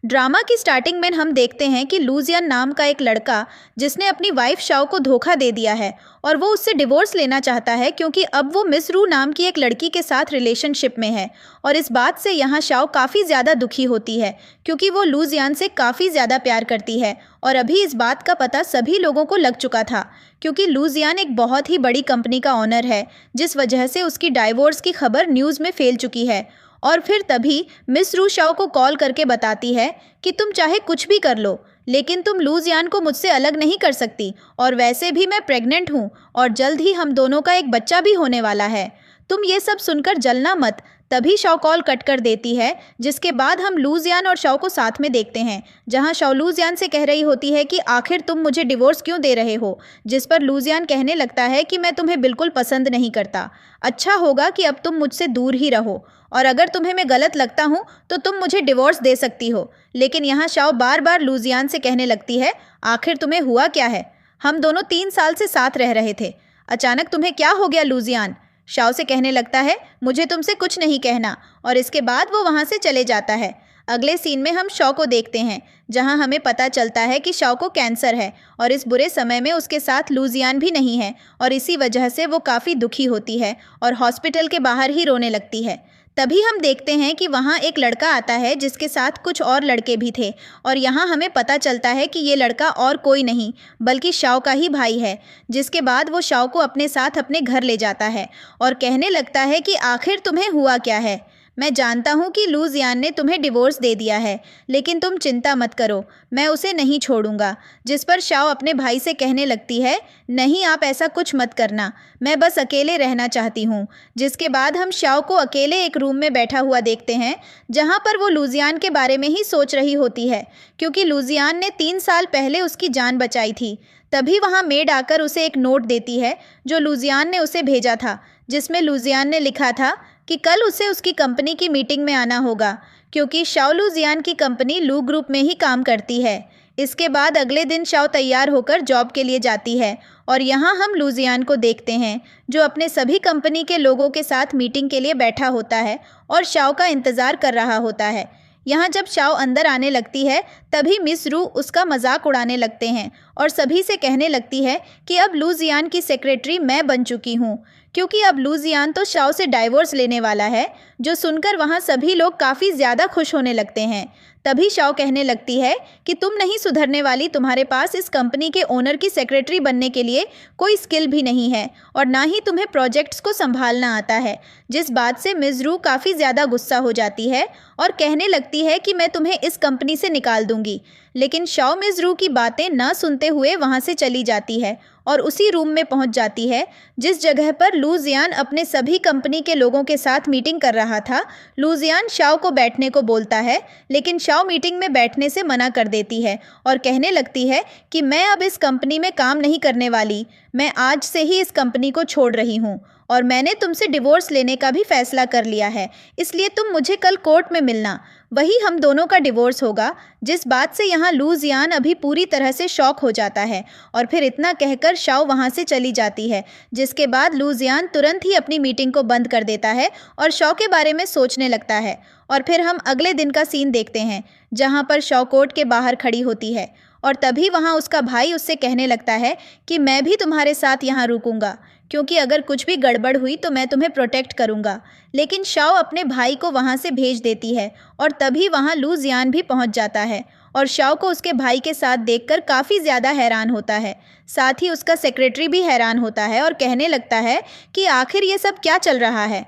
Drama की starting में हम देखते हैं कि लूजियन नाम का एक लड़का जिसने अपनी वाइफ शाओ को धोखा दे दिया है और वो उससे डिवोर्स लेना चाहता है क्योंकि अब वो मिस रू नाम की एक लड़की के साथ रिलेशनशिप में है। और इस बात से यहाँ शाओ काफ़ी ज़्यादा दुखी होती है क्योंकि वो लूजियन से काफ़ी ज़्यादा प्यार करती है और अभी इस बात का पता सभी लोगों को लग चुका था क्योंकि लूजियन एक बहुत ही बड़ी कंपनी का ओनर है जिस वजह से उसकी डाइवोर्स की खबर न्यूज़ में फैल चुकी है। और फिर तभी मिस रू शाओ को कॉल करके बताती है कि तुम चाहे कुछ भी कर लो लेकिन तुम लूजियन को मुझसे अलग नहीं कर सकती और वैसे भी मैं प्रेग्नेंट हूँ और जल्द ही हम दोनों का एक बच्चा भी होने वाला है। तुम ये सब सुनकर जलना मत। तभी शाओ कॉल कट कर देती है जिसके बाद हम लूजियन और शाओ को साथ में देखते हैं जहां शाओ लूजियन से कह रही होती है कि आखिर तुम मुझे डिवोर्स क्यों दे रहे हो, जिस पर लूजियन कहने लगता है कि मैं तुम्हें बिल्कुल पसंद नहीं करता, अच्छा होगा कि अब तुम मुझसे दूर ही रहो और अगर तुम्हें मैं गलत लगता हूँ तो तुम मुझे डिवोर्स दे सकती हो। लेकिन यहाँ शाओ बार बार लूजियन से कहने लगती है आखिर तुम्हें हुआ क्या है, हम दोनों 3 साल से साथ रह रहे थे, अचानक तुम्हें क्या हो गया। लूजियन शाओ से कहने लगता है मुझे तुमसे कुछ नहीं कहना और इसके बाद वो वहाँ से चले जाता है। अगले सीन में हम शाओ को देखते हैं जहाँ हमें पता चलता है कि शाओ को कैंसर है और इस बुरे समय में उसके साथ लूजियन भी नहीं है और इसी वजह से वो काफ़ी दुखी होती है और हॉस्पिटल के बाहर ही रोने लगती है। तभी हम देखते हैं कि वहाँ एक लड़का आता है जिसके साथ कुछ और लड़के भी थे और यहाँ हमें पता चलता है कि ये लड़का और कोई नहीं बल्कि शाओ का ही भाई है। जिसके बाद वो शाओ को अपने साथ अपने घर ले जाता है और कहने लगता है कि आखिर तुम्हें हुआ क्या है, मैं जानता हूँ कि लूजियन ने तुम्हें डिवोर्स दे दिया है लेकिन तुम चिंता मत करो, मैं उसे नहीं छोड़ूंगा। जिस पर शाओ अपने भाई से कहने लगती है नहीं आप ऐसा कुछ मत करना, मैं बस अकेले रहना चाहती हूँ। जिसके बाद हम शाओ को अकेले एक रूम में बैठा हुआ देखते हैं जहाँ पर वो लूजियन के बारे में ही सोच रही होती है क्योंकि लूजियन ने 3 साल पहले उसकी जान बचाई थी। तभी वहाँ मेड आकर उसे एक नोट देती है जो लूजियन ने उसे भेजा था जिसमें लूजियन ने लिखा था कि कल उसे उसकी कंपनी की मीटिंग में आना होगा क्योंकि शाओ लूजियन की कंपनी लू ग्रुप में ही काम करती है। इसके बाद अगले दिन शाओ तैयार होकर जॉब के लिए जाती है और यहाँ हम लूजियन को देखते हैं जो अपने सभी कंपनी के लोगों के साथ मीटिंग के लिए बैठा होता है और शाओ का इंतज़ार कर रहा होता है। यहाँ जब शाओ अंदर आने लगती है तभी मिस रू उसका मजाक उड़ाने लगते हैं और सभी से कहने लगती है कि अब लूजियन की सेक्रेटरी मैं बन चुकी हूँ क्योंकि अब लूजियन तो शाओ से डाइवोर्स लेने वाला है। जो सुनकर वहाँ सभी लोग काफ़ी ज़्यादा खुश होने लगते हैं। तभी शाओ कहने लगती है कि तुम नहीं सुधरने वाली, तुम्हारे पास इस कंपनी के ओनर की सेक्रेटरी बनने के लिए कोई स्किल भी नहीं है और ना ही तुम्हें प्रोजेक्ट्स को संभालना आता है। जिस बात से मिस रू काफ़ी ज़्यादा गुस्सा हो जाती है और कहने लगती है कि मैं तुम्हें इस कंपनी से निकाल दूंगी। लेकिन शाओ मिस रू की बातें न सुनते हुए वहाँ से चली जाती है और उसी रूम में पहुंच जाती है जिस जगह पर लूजियन अपने सभी कंपनी के लोगों के साथ मीटिंग कर रहा था। लूजियन शाओ को बैठने को बोलता है लेकिन शाओ मीटिंग में बैठने से मना कर देती है और कहने लगती है कि मैं अब इस कंपनी में काम नहीं करने वाली, मैं आज से ही इस कंपनी को छोड़ रही हूँ और मैंने तुमसे डिवोर्स लेने का भी फैसला कर लिया है, इसलिए तुम मुझे कल कोर्ट में मिलना, वही हम दोनों का डिवोर्स होगा। जिस बात से यहाँ लूजियन अभी पूरी तरह से शॉक हो जाता है और फिर इतना कहकर शाओ वहाँ से चली जाती है। जिसके बाद लूजियन तुरंत ही अपनी मीटिंग को बंद कर देता है और शाओ के बारे में सोचने लगता है। और फिर हम अगले दिन का सीन देखते हैं जहाँ पर शाओ कोर्ट के बाहर खड़ी होती है और तभी वहाँ उसका भाई उससे कहने लगता है कि मैं भी तुम्हारे साथ यहाँ रुकूंगा क्योंकि अगर कुछ भी गड़बड़ हुई तो मैं तुम्हें प्रोटेक्ट करूंगा। लेकिन शाओ अपने भाई को वहाँ से भेज देती है और तभी वहाँ लूजियन भी पहुँच जाता है और शाओ को उसके भाई के साथ देखकर काफ़ी ज़्यादा हैरान होता है। साथ ही उसका सेक्रेटरी भी हैरान होता है और कहने लगता है कि आखिर ये सब क्या चल रहा है।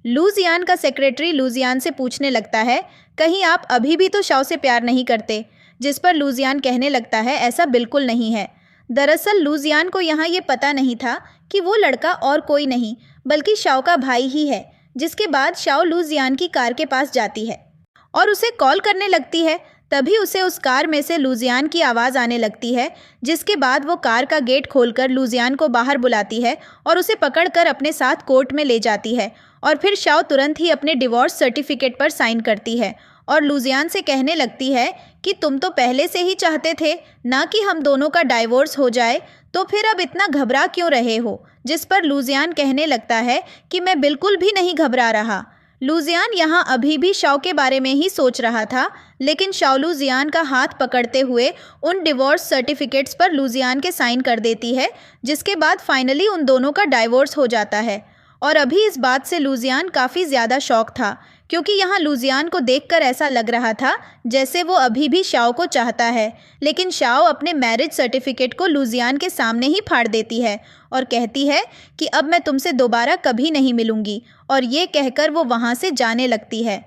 लूजियन का सेक्रेटरी लूजियन से पूछने लगता है कहीं आप अभी भी तो शाओ से प्यार नहीं करते, जिस पर लूजियन कहने लगता है ऐसा बिल्कुल नहीं है। दरअसल लूजियन को यहाँ ये पता नहीं था कि वो लड़का और कोई नहीं बल्कि शाओ का भाई ही है। जिसके बाद शाओ लूजियन की कार के पास जाती है और उसे कॉल करने लगती है। तभी उसे उस कार में से लूजियन की आवाज़ आने लगती है। जिसके बाद वो कार का गेट खोलकर लूजियन को बाहर बुलाती है और उसे पकड़कर अपने साथ कोर्ट में ले जाती है और फिर शाओ तुरंत ही अपने डिवोर्स सर्टिफिकेट पर साइन करती है और लूजियन से कहने लगती है कि तुम तो पहले से ही चाहते थे ना कि हम दोनों का डाइवोर्स हो जाए, तो फिर अब इतना घबरा क्यों रहे हो। जिस पर लूजियन कहने लगता है कि मैं बिल्कुल भी नहीं घबरा रहा। लूजियान यहाँ अभी भी शाओ के बारे में ही सोच रहा था, लेकिन शाओ लूजियान का हाथ पकड़ते हुए उन डिवोर्स सर्टिफिकेट्स पर लूजियान के साइन कर देती है, जिसके बाद फाइनली उन दोनों का डाइवोर्स हो जाता है। और अभी इस बात से लूजियान काफ़ी ज़्यादा शॉक था, क्योंकि यहाँ लूजियान को देखकर ऐसा लग रहा था जैसे वो अभी भी शाओ को चाहता है। लेकिन शाओ अपने मैरिज सर्टिफिकेट को लूजियान के सामने ही फाड़ देती है और कहती है कि अब मैं तुमसे दोबारा कभी नहीं मिलूंगी, और ये कहकर वो वहाँ से जाने लगती है।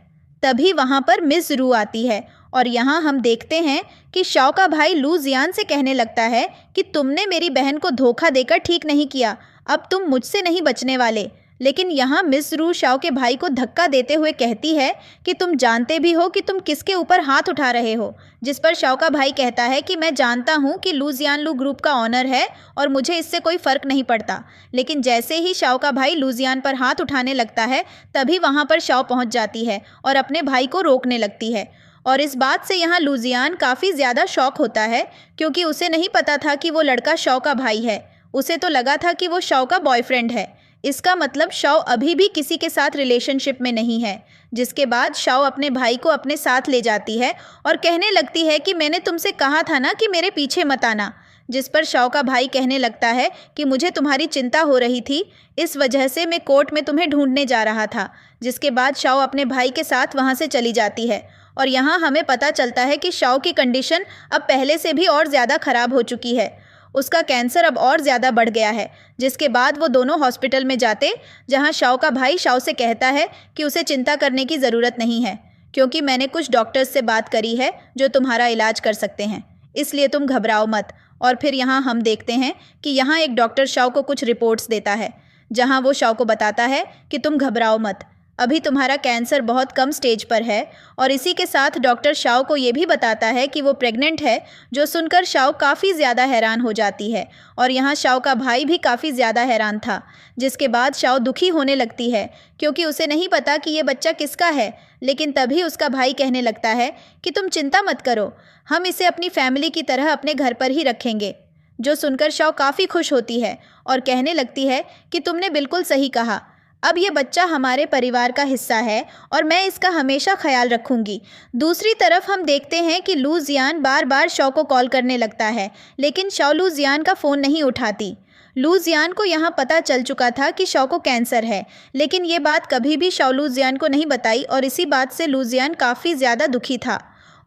तभी वहाँ पर मिस रू आती है और यहाँ हम देखते हैं कि शाओ का भाई लूजियान से कहने लगता है कि तुमने मेरी बहन को धोखा देकर ठीक नहीं किया, अब तुम मुझसे नहीं बचने वाले। लेकिन यहाँ मिस रू शाओ के भाई को धक्का देते हुए कहती है कि तुम जानते भी हो कि तुम किसके ऊपर हाथ उठा रहे हो, जिस पर शाओ का भाई कहता है कि मैं जानता हूँ कि लूजियान लू ग्रुप का ऑनर है और मुझे इससे कोई फ़र्क नहीं पड़ता। लेकिन जैसे ही शाओ का भाई लूजियान पर हाथ उठाने लगता है, तभी वहाँ पर शाओ पहुँच जाती है और अपने भाई को रोकने लगती है। और इस बात से यहाँ लूजियान काफ़ी ज़्यादा शॉक होता है, क्योंकि उसे नहीं पता था कि वो लड़का शाओ का भाई है। उसे तो लगा था कि वो शाओ का बॉयफ्रेंड है। इसका मतलब शाओ अभी भी किसी के साथ रिलेशनशिप में नहीं है। जिसके बाद शाओ अपने भाई को अपने साथ ले जाती है और कहने लगती है कि मैंने तुमसे कहा था ना कि मेरे पीछे मत आना। जिस पर शाओ का भाई कहने लगता है कि मुझे तुम्हारी चिंता हो रही थी, इस वजह से मैं कोर्ट में तुम्हें ढूंढने जा रहा था। जिसके बाद शाओ अपने भाई के साथ वहाँ से चली जाती है और यहाँ हमें पता चलता है कि शाओ की कंडीशन अब पहले से भी और ज़्यादा ख़राब हो चुकी है। उसका कैंसर अब और ज़्यादा बढ़ गया है। जिसके बाद वो दोनों हॉस्पिटल में जाते, जहाँ शाओ का भाई शाओ से कहता है कि उसे चिंता करने की ज़रूरत नहीं है, क्योंकि मैंने कुछ डॉक्टर्स से बात करी है जो तुम्हारा इलाज कर सकते हैं, इसलिए तुम घबराओ मत। और फिर यहाँ हम देखते हैं कि यहाँ एक डॉक्टर शाओ को कुछ रिपोर्ट्स देता है, जहाँ वो शाओ को बताता है कि तुम घबराओ मत, अभी तुम्हारा कैंसर बहुत कम स्टेज पर है। और इसी के साथ डॉक्टर शाओ को ये भी बताता है कि वो प्रेग्नेंट है, जो सुनकर शाओ काफ़ी ज़्यादा हैरान हो जाती है। और यहाँ शाओ का भाई भी काफ़ी ज़्यादा हैरान था। जिसके बाद शाओ दुखी होने लगती है, क्योंकि उसे नहीं पता कि ये बच्चा किसका है। लेकिन तभी उसका भाई कहने लगता है कि तुम चिंता मत करो, हम इसे अपनी फैमिली की तरह अपने घर पर ही रखेंगे। जो सुनकर शाओ काफ़ी खुश होती है और कहने लगती है कि तुमने बिल्कुल सही कहा, अब ये बच्चा हमारे परिवार का हिस्सा है और मैं इसका हमेशा ख्याल रखूंगी। दूसरी तरफ हम देखते हैं कि लू जियान बार बार शाओ को कॉल करने लगता है, लेकिन शाओ लू जियान का फ़ोन नहीं उठाती। लू जियान को यहाँ पता चल चुका था कि शाओ को कैंसर है, लेकिन ये बात कभी भी शाओ लू जियान को नहीं बताई और इसी बात से लू जियान काफ़ी ज़्यादा दुखी था।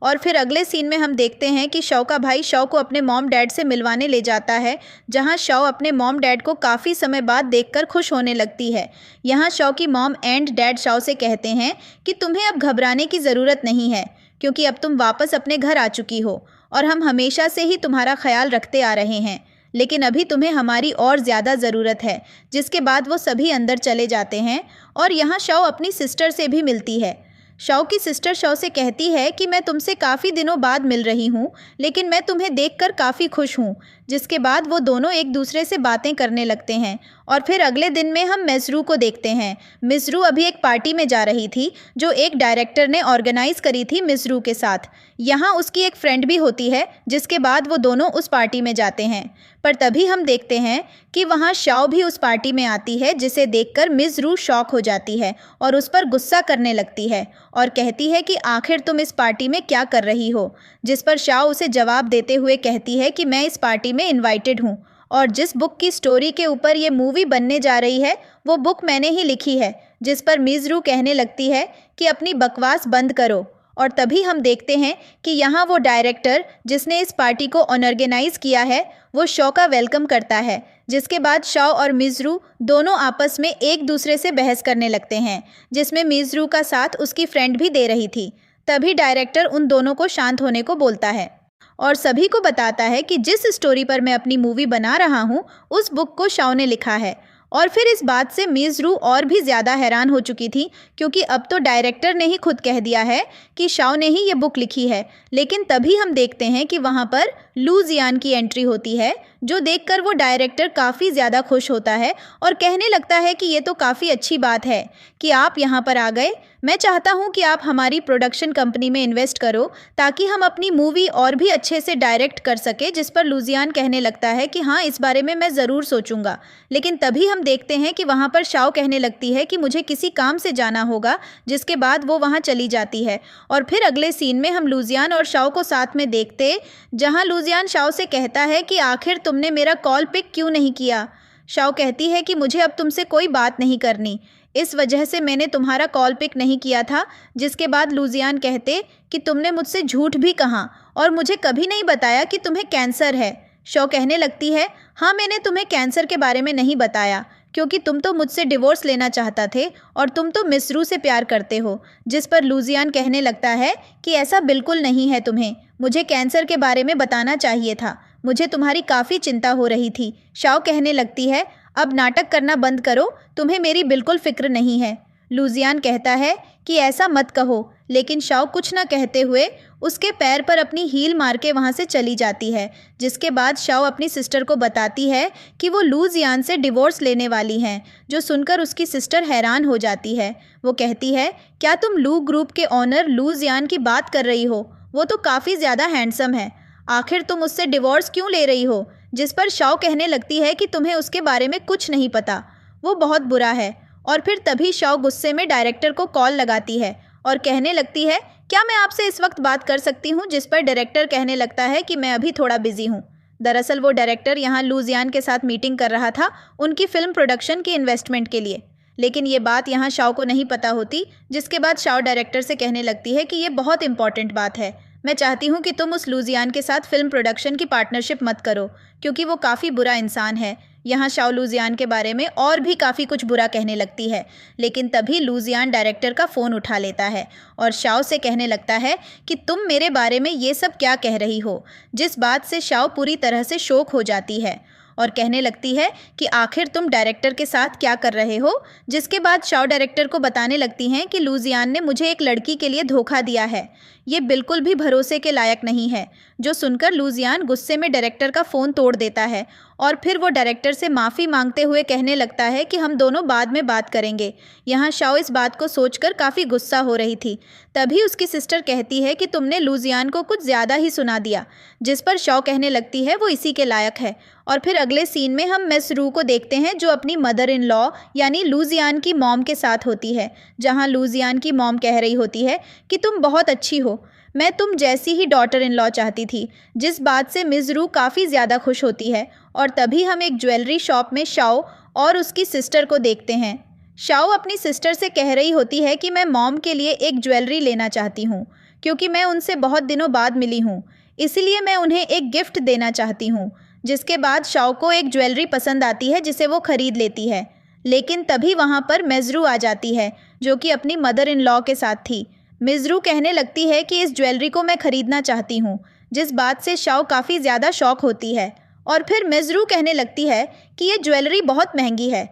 और फिर अगले सीन में हम देखते हैं कि शाओ का भाई शाओ को अपने मॉम डैड से मिलवाने ले जाता है, जहां शाओ अपने मॉम डैड को काफ़ी समय बाद देखकर खुश होने लगती है। यहां शाओ की मॉम एंड डैड शाओ से कहते हैं कि तुम्हें अब घबराने की ज़रूरत नहीं है, क्योंकि अब तुम वापस अपने घर आ चुकी हो और हम हमेशा से ही तुम्हारा ख्याल रखते आ रहे हैं, लेकिन अभी तुम्हें हमारी और ज़्यादा ज़रूरत है। जिसके बाद वो सभी अंदर चले जाते हैं और यहाँ शाओ अपनी सिस्टर से भी मिलती है। शाओ की सिस्टर शाओ से कहती है कि मैं तुमसे काफ़ी दिनों बाद मिल रही हूँ, लेकिन मैं तुम्हें देखकर काफ़ी खुश हूँ। जिसके बाद वो दोनों एक दूसरे से बातें करने लगते हैं। और फिर अगले दिन में हम मिस रू को देखते हैं। मिस रू अभी एक पार्टी में जा रही थी, जो एक डायरेक्टर ने ऑर्गेनाइज़ करी थी मिस रू के साथ। यहाँ उसकी एक फ्रेंड भी होती है, जिसके बाद वो दोनों उस पार्टी में जाते हैं। पर तभी हम देखते हैं कि वहाँ शाओ भी उस पार्टी में आती है, जिसे देखकर मिस रू शॉक हो जाती है और उस पर गुस्सा करने लगती है और कहती है कि आखिर तुम इस पार्टी में क्या कर रही हो। जिस पर शाओ उसे जवाब देते हुए कहती है कि मैं इस पार्टी में इनवाइटेड हूँ और जिस बुक की स्टोरी के ऊपर ये मूवी बनने जा रही है वो बुक मैंने ही लिखी है। जिस पर मिस रू कहने लगती है कि अपनी बकवास बंद करो। और तभी हम देखते हैं कि यहाँ वो डायरेक्टर जिसने इस पार्टी को ऑर्गेनाइज़ किया है, वो शाओ का वेलकम करता है। जिसके बाद शाओ और मिस रू दोनों आपस में एक दूसरे से बहस करने लगते हैं, जिसमें मिस रू का साथ उसकी फ्रेंड भी दे रही थी। तभी डायरेक्टर उन दोनों को शांत होने को बोलता है और सभी को बताता है कि जिस स्टोरी पर मैं अपनी मूवी बना रहा हूँ, उस बुक को शाओ ने लिखा है। और फिर इस बात से मिस रू और भी ज़्यादा हैरान हो चुकी थी, क्योंकि अब तो डायरेक्टर ने ही खुद कह दिया है कि शाओ ने ही ये बुक लिखी है। लेकिन तभी हम देखते हैं कि वहाँ पर लू जियान की एंट्री होती है, जो देखकर वो डायरेक्टर काफ़ी ज़्यादा खुश होता है और कहने लगता है कि ये तो काफ़ी अच्छी बात है कि आप यहाँ पर आ गए। मैं चाहता हूँ कि आप हमारी प्रोडक्शन कंपनी में इन्वेस्ट करो ताकि हम अपनी मूवी और भी अच्छे से डायरेक्ट कर सके। जिस पर लुजियान कहने लगता है कि हाँ, इस बारे में मैं ज़रूर सोचूंगा। लेकिन तभी हम देखते हैं कि वहाँ पर शाओ कहने लगती है कि मुझे किसी काम से जाना होगा, जिसके बाद वो वहाँ चली जाती है। और फिर अगले सीन में हम लुजियान और शाओ को साथ में देखते, जहाँ लुजियान शाओ से कहता है कि आखिर तुमने मेरा कॉल पिक क्यों नहीं किया। शाओ कहती है कि मुझे अब तुमसे कोई बात नहीं करनी, इस वजह से मैंने तुम्हारा कॉल पिक नहीं किया था। जिसके बाद लुजियान कहते कि तुमने मुझसे झूठ भी कहा और मुझे कभी नहीं बताया कि तुम्हें कैंसर है। शाओ कहने लगती है, हाँ, मैंने तुम्हें कैंसर के बारे में नहीं बताया क्योंकि तुम तो मुझसे डिवोर्स लेना चाहता थे और तुम तो मिसरू से प्यार करते हो। जिस पर लुजियान कहने लगता है कि ऐसा बिल्कुल नहीं है, तुम्हें मुझे कैंसर के बारे में बताना चाहिए था, मुझे तुम्हारी काफ़ी चिंता हो रही थी। शाओ कहने लगती है, अब नाटक करना बंद करो, तुम्हें मेरी बिल्कुल फिक्र नहीं है। लुजियान कहता है कि ऐसा मत कहो, लेकिन शाओ कुछ न कहते हुए उसके पैर पर अपनी हील मार के वहाँ से चली जाती है। जिसके बाद शाओ अपनी सिस्टर को बताती है कि वो लुजियान से डिवोर्स लेने वाली हैं, जो सुनकर उसकी सिस्टर हैरान हो जाती है। वो कहती है, क्या तुम लू ग्रुप के ऑनर लुजियान की बात कर रही हो? वो तो काफ़ी ज़्यादा हैंडसम है, आखिर तुम उससे डिवोर्स क्यों ले रही हो? जिस पर शाओ कहने लगती है कि तुम्हें उसके बारे में कुछ नहीं पता, वो बहुत बुरा है। और फिर तभी शाओ गुस्से में डायरेक्टर को कॉल लगाती है और कहने लगती है, क्या मैं आपसे इस वक्त बात कर सकती हूँ? जिस पर डायरेक्टर कहने लगता है कि मैं अभी थोड़ा बिजी हूँ। दरअसल वो डायरेक्टर यहाँ लुजियान के साथ मीटिंग कर रहा था उनकी फिल्म प्रोडक्शन की इन्वेस्टमेंट के लिए, लेकिन ये बात यहाँ शाओ को नहीं पता होती। जिसके बाद शाओ डायरेक्टर से कहने लगती है कि ये बहुत इंपॉर्टेंट बात है, मैं चाहती हूँ कि तुम उस लुजियान के साथ फिल्म प्रोडक्शन की पार्टनरशिप मत करो क्योंकि वो काफ़ी बुरा इंसान है। यहाँ शाओ लुजियान के बारे में और भी काफ़ी कुछ बुरा कहने लगती है, लेकिन तभी लुजियान डायरेक्टर का फ़ोन उठा लेता है और शाओ से कहने लगता है कि तुम मेरे बारे में ये सब क्या कह रही हो। जिस बात से शाओ पूरी तरह से शॉक हो जाती है और कहने लगती है कि आखिर तुम डायरेक्टर के साथ क्या कर रहे हो। जिसके बाद शाओ डायरेक्टर को बताने लगती हैं कि लुजियान ने मुझे एक लड़की के लिए धोखा दिया है, ये बिल्कुल भी भरोसे के लायक नहीं है। जो सुनकर लुजियान गुस्से में डायरेक्टर का फ़ोन तोड़ देता है और फिर वो डायरेक्टर से माफ़ी मांगते हुए कहने लगता है कि हम दोनों बाद में बात करेंगे। यहाँ शाओ इस बात को सोचकर काफ़ी गुस्सा हो रही थी। तभी उसकी सिस्टर कहती है कि तुमने लुजियान को कुछ ज़्यादा ही सुना दिया। जिस पर शाओ कहने लगती है वो इसी के लायक है। और फिर अगले सीन में हम मिस रू को देखते हैं, जो अपनी मदर इन लॉ यानी लुजियान की मॉम के साथ होती है। जहाँ लुजियान की मॉम कह रही होती है कि तुम बहुत अच्छी हो, मैं तुम जैसी ही डॉटर इन लॉ चाहती थी। जिस बात से मिस रू काफ़ी ज़्यादा खुश होती है। और तभी हम एक ज्वेलरी शॉप में शाओ और उसकी सिस्टर को देखते हैं। शाओ अपनी सिस्टर से कह रही होती है कि मैं मॉम के लिए एक ज्वेलरी लेना चाहती हूँ क्योंकि मैं उनसे बहुत दिनों बाद मिली हूँ, इसलिए मैं उन्हें एक गिफ्ट देना चाहती हूँ। जिसके बाद शाओ को एक ज्वेलरी पसंद आती है जिसे वो खरीद लेती है, लेकिन तभी वहाँ पर मिज़रू आ जाती है जो कि अपनी मदर इन लॉ के साथ थी। मिज़रू कहने लगती है कि इस ज्वेलरी को मैं खरीदना चाहती हूँ, जिस बात से शाओ काफ़ी ज़्यादा शॉक होती है। और फिर मिज़रू कहने लगती है कि ये ज्वेलरी बहुत महंगी है,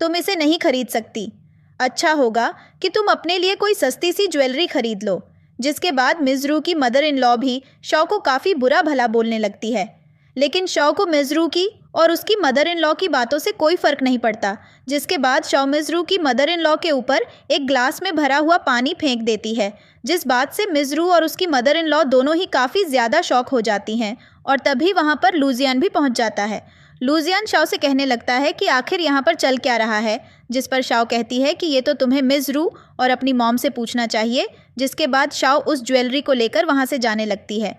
तुम इसे नहीं खरीद सकती, अच्छा होगा कि तुम अपने लिए कोई सस्ती सी ज्वेलरी खरीद लो। जिसके बाद मिज़रू की मदर इन लॉ भी शाओ को काफ़ी बुरा भला बोलने लगती है, लेकिन शाओ को मिज़रू की और उसकी मदर इन लॉ की बातों से कोई फ़र्क नहीं पड़ता। जिसके बाद शाओ मिज़रू की मदर इन लॉ के ऊपर एक ग्लास में भरा हुआ पानी फेंक देती है, जिस बात से मिज़रू और उसकी मदर इन लॉ दोनों ही काफ़ी ज़्यादा शॉक हो जाती हैं। और तभी वहाँ पर लुजियान भी पहुँच जाता है। लुजियान शाओ से कहने लगता है कि आखिर यहाँ पर चल क्या रहा है। जिस पर शाओ कहती है कि ये तो तुम्हें मिज़रू और अपनी मॉम से पूछना चाहिए। जिसके बाद शाओ उस ज्वेलरी को लेकर वहाँ से जाने लगती है।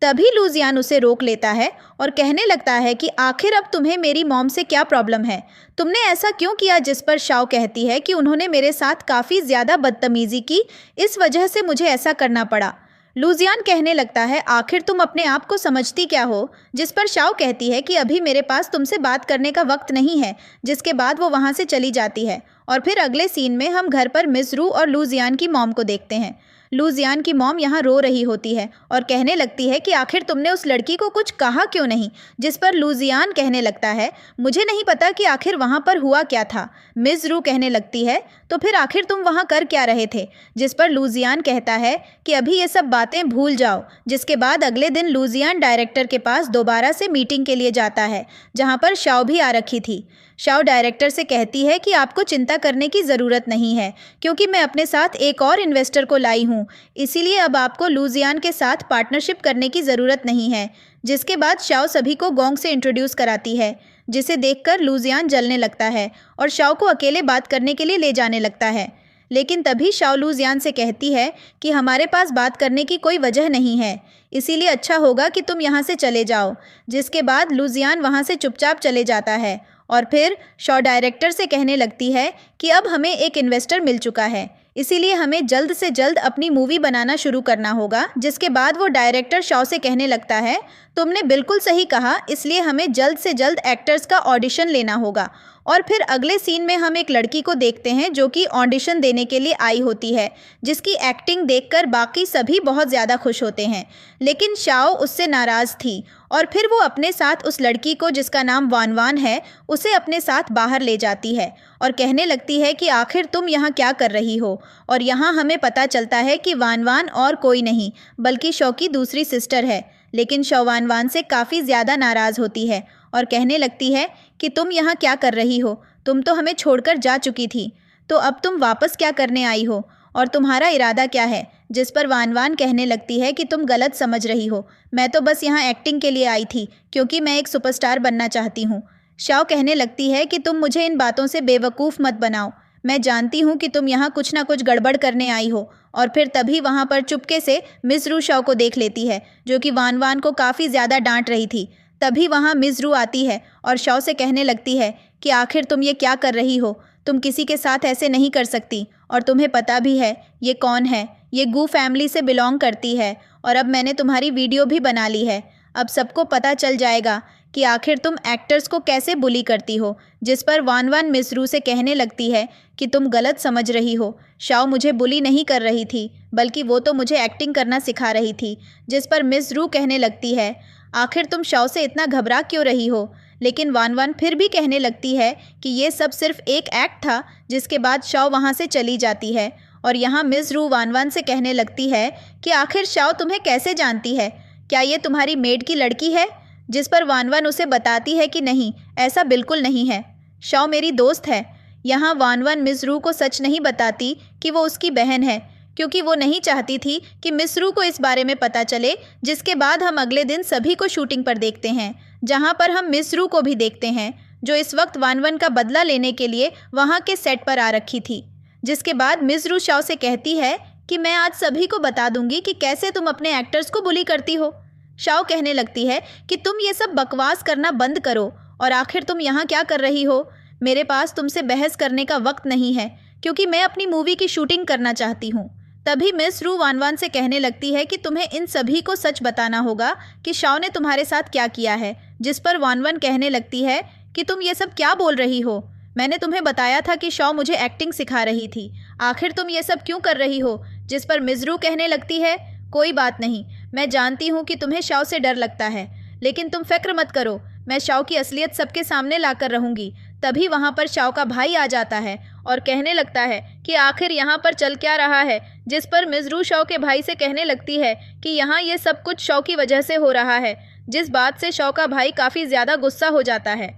तभी लुजियान उसे रोक लेता है और कहने लगता है कि आखिर अब तुम्हें मेरी मॉम से क्या प्रॉब्लम है, तुमने ऐसा क्यों किया। जिस पर शाओ कहती है कि उन्होंने मेरे साथ काफ़ी ज़्यादा बदतमीज़ी की, इस वजह से मुझे ऐसा करना पड़ा। लुजियान कहने लगता है आखिर तुम अपने आप को समझती क्या हो। जिस पर शाओ कहती है कि अभी मेरे पास तुमसे बात करने का वक्त नहीं है। जिसके बाद वो वहाँ से चली जाती है। और फिर अगले सीन में हम घर पर मिज़रू और लुजियान की मॉम को देखते हैं। लुजियान की मॉम यहाँ रो रही होती है और कहने लगती है कि आखिर तुमने उस लड़की को कुछ कहा क्यों नहीं। जिस पर लुजियान कहने लगता है मुझे नहीं पता कि आखिर वहाँ पर हुआ क्या था। मिज़रू कहने लगती है तो फिर आखिर तुम वहाँ कर क्या रहे थे। जिस पर लुजियान कहता है कि अभी ये सब बातें भूल जाओ। जिसके बाद अगले दिन लुजियान डायरेक्टर के पास दोबारा से मीटिंग के लिए जाता है, जहाँ पर शाओ भी आ रखी थी। शाओ डायरेक्टर से कहती है कि आपको चिंता करने की ज़रूरत नहीं है क्योंकि मैं अपने साथ एक और इन्वेस्टर को लाई हूँ, इसीलिए अब आपको लूजियान के साथ पार्टनरशिप करने की ज़रूरत नहीं है। जिसके बाद शाओ सभी को गोंग से इंट्रोड्यूस कराती है, जिसे देखकर लूजियान जलने लगता है और शाओ को अकेले बात करने के लिए ले जाने लगता है। लेकिन तभी शाओ लूजियान से कहती है कि हमारे पास बात करने की कोई वजह नहीं है, इसीलिए अच्छा होगा कि तुम यहाँ से चले जाओ। जिसके बाद लूजियान वहाँ से चुपचाप चले जाता है और फिर शाओ डायरेक्टर से कहने लगती है कि अब हमें एक इन्वेस्टर मिल चुका है, इसीलिए हमें जल्द से जल्द अपनी मूवी बनाना शुरू करना होगा। जिसके बाद वो डायरेक्टर शाओ से कहने लगता है, तुमने बिल्कुल सही कहा, इसलिए हमें जल्द से जल्द एक्टर्स का ऑडिशन लेना होगा। और फिर अगले सीन में हम एक लड़की को देखते हैं जो कि ऑडिशन देने के लिए आई होती है, जिसकी एक्टिंग देखकर बाकी सभी बहुत ज़्यादा खुश होते हैं। लेकिन शाओ उससे नाराज़ थी और फिर वो अपने साथ उस लड़की को, जिसका नाम वान वान है, उसे अपने साथ बाहर ले जाती है और कहने लगती है कि आखिर तुम यहाँ क्या कर रही हो। और यहाँ हमें पता चलता है कि वान वान और कोई नहीं बल्कि शाओ की दूसरी सिस्टर है। लेकिन शाओ वान वान से काफ़ी ज़्यादा नाराज़ होती है और कहने लगती है कि तुम यहाँ क्या कर रही हो, तुम तो हमें छोड़कर जा चुकी थी, तो अब तुम वापस क्या करने आई हो और तुम्हारा इरादा क्या है। जिस पर वान वान कहने लगती है कि तुम गलत समझ रही हो, मैं तो बस यहाँ एक्टिंग के लिए आई थी क्योंकि मैं एक सुपरस्टार बनना चाहती हूँ। शाओ कहने लगती है कि तुम मुझे इन बातों से बेवकूफ़ मत बनाओ, मैं जानती हूँ कि तुम यहाँ कुछ ना कुछ गड़बड़ करने आई हो। और फिर तभी वहाँ पर चुपके से मिस रू शाओ को देख लेती है, जो कि वान वान को काफ़ी ज़्यादा डांट रही थी। तभी वहाँ मिस रू आती है और शाओ से कहने लगती है कि आखिर तुम ये क्या कर रही हो, तुम किसी के साथ ऐसे नहीं कर सकती, और तुम्हें पता भी है ये कौन है, ये गू फैमिली से बिलोंग करती है और अब मैंने तुम्हारी वीडियो भी बना ली है, अब सबको पता चल जाएगा कि आखिर तुम एक्टर्स को कैसे बुली करती हो। जिस पर वान वान मिस रू से कहने लगती है कि तुम गलत समझ रही हो, शाओ मुझे बुली नहीं कर रही थी बल्कि वो तो मुझे एक्टिंग करना सिखा रही थी। जिस पर मिस रू कहने लगती है, आखिर तुम शाओ से इतना घबरा क्यों रही हो। लेकिन वान वान फिर भी कहने लगती है कि ये सब सिर्फ एक एक्ट था। जिसके बाद शाओ वहाँ से चली जाती है और यहाँ मिस रू वान वान से कहने लगती है कि आखिर शाओ तुम्हें कैसे जानती है, क्या ये तुम्हारी मेड की लड़की है। जिस पर वान वान उसे बताती है कि नहीं, ऐसा बिल्कुल नहीं है, शाओ मेरी दोस्त है। यहाँ वान वान मिस रू को सच नहीं बताती कि वो उसकी बहन है, क्योंकि वो नहीं चाहती थी कि मिस रू को इस बारे में पता चले। जिसके बाद हम अगले दिन सभी को शूटिंग पर देखते हैं, जहाँ पर हम मिस रू को भी देखते हैं, जो इस वक्त वान वान का बदला लेने के लिए वहाँ के सेट पर आ रखी थी। जिसके बाद मिस रू शाओ से कहती है कि मैं आज सभी को बता दूंगी कि कैसे तुम अपने एक्टर्स को बुली करती हो। शाओ कहने लगती है कि तुम ये सब बकवास करना बंद करो और आखिर तुम यहाँ क्या कर रही हो। मेरे पास तुमसे बहस करने का वक्त नहीं है क्योंकि मैं अपनी मूवी की शूटिंग करना चाहती हूँ। तभी मिस रू वान वान से कहने लगती है कि तुम्हें इन सभी को सच बताना होगा कि शाओ ने तुम्हारे साथ क्या किया है। जिस पर वान वान कहने लगती है कि तुम ये सब क्या बोल रही हो, मैंने तुम्हें बताया था कि शाओ मुझे एक्टिंग सिखा रही थी, आखिर तुम ये सब क्यों कर रही हो। जिस पर मिस रू कहने लगती है, कोई बात नहीं, मैं जानती हूँ कि तुम्हें शाओ से डर लगता है, लेकिन तुम फिक्र मत करो, मैं शाओ की असलियत सबके सामने लाकर रहूँगी। तभी वहाँ पर शाओ का भाई आ जाता है और कहने लगता है कि आखिर यहाँ पर चल क्या रहा है। जिस पर मिस रू शाओ के भाई से कहने लगती है कि यहाँ ये सब कुछ शाओ की वजह से हो रहा है। जिस बात से शाओ का भाई काफ़ी ज़्यादा गुस्सा हो जाता है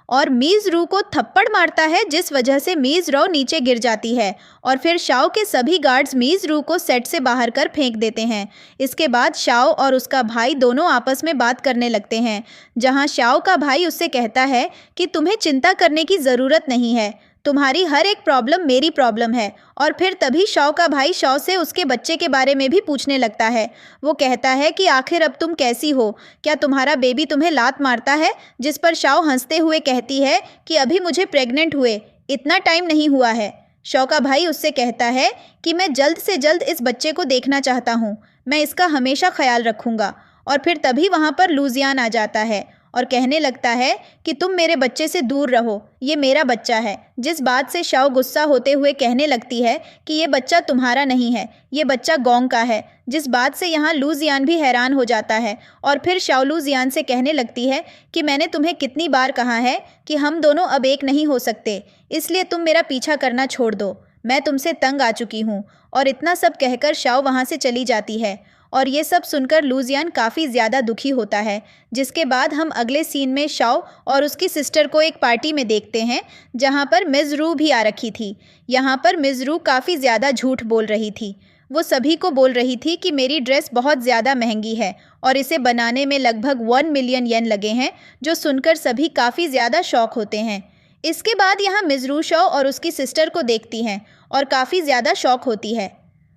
और मीज़ रू को थप्पड़ मारता है, जिस वजह से मीज़ रू नीचे गिर जाती है और फिर शाओ के सभी गार्ड्स मीज़ रू को सेट से बाहर कर फेंक देते हैं। इसके बाद शाओ और उसका भाई दोनों आपस में बात करने लगते हैं, जहां शाओ का भाई उससे कहता है कि तुम्हें चिंता करने की ज़रूरत नहीं है, तुम्हारी हर एक प्रॉब्लम मेरी प्रॉब्लम है। और फिर तभी शाओ का भाई शाओ से उसके बच्चे के बारे में भी पूछने लगता है। वो कहता है कि आखिर अब तुम कैसी हो, क्या तुम्हारा बेबी तुम्हें लात मारता है। जिस पर शाओ हंसते हुए कहती है कि अभी मुझे प्रेग्नेंट हुए इतना टाइम नहीं हुआ है। शाओ का भाई उससे कहता है कि मैं जल्द से जल्द इस बच्चे को देखना चाहता हूँ, मैं इसका हमेशा ख्याल रखूँगा। और फिर तभी वहाँ पर लूजियान आ जाता है और कहने लगता है कि तुम मेरे बच्चे से दूर रहो, ये मेरा बच्चा है। जिस बात से शाओ गुस्सा होते हुए कहने लगती है कि ये बच्चा तुम्हारा नहीं है, ये बच्चा गोंग का है। जिस बात से यहाँ लूजियान भी हैरान हो जाता है और फिर शाओ लूजियान से कहने लगती है कि मैंने तुम्हें कितनी बार कहा है कि हम दोनों अब एक नहीं हो सकते, इसलिए तुम मेरा पीछा करना छोड़ दो, मैं तुमसे तंग आ चुकी हूँ। और इतना सब कहकर शाओ वहाँ से चली जाती है और ये सब सुनकर लूजियान काफ़ी ज़्यादा दुखी होता है। जिसके बाद हम अगले सीन में शाओ और उसकी सिस्टर को एक पार्टी में देखते हैं जहाँ पर मिस रू भी आ रखी थी। यहाँ पर मिस रू काफ़ी ज़्यादा झूठ बोल रही थी। वो सभी को बोल रही थी कि मेरी ड्रेस बहुत ज़्यादा महंगी है और इसे बनाने में लगभग 1 मिलियन येन लगे हैं, जो सुनकर सभी काफ़ी ज़्यादा शॉक होते हैं। इसके बाद यहाँ मिस रू शाओ और उसकी सिस्टर को देखती हैं और काफ़ी ज़्यादा शॉक होती है।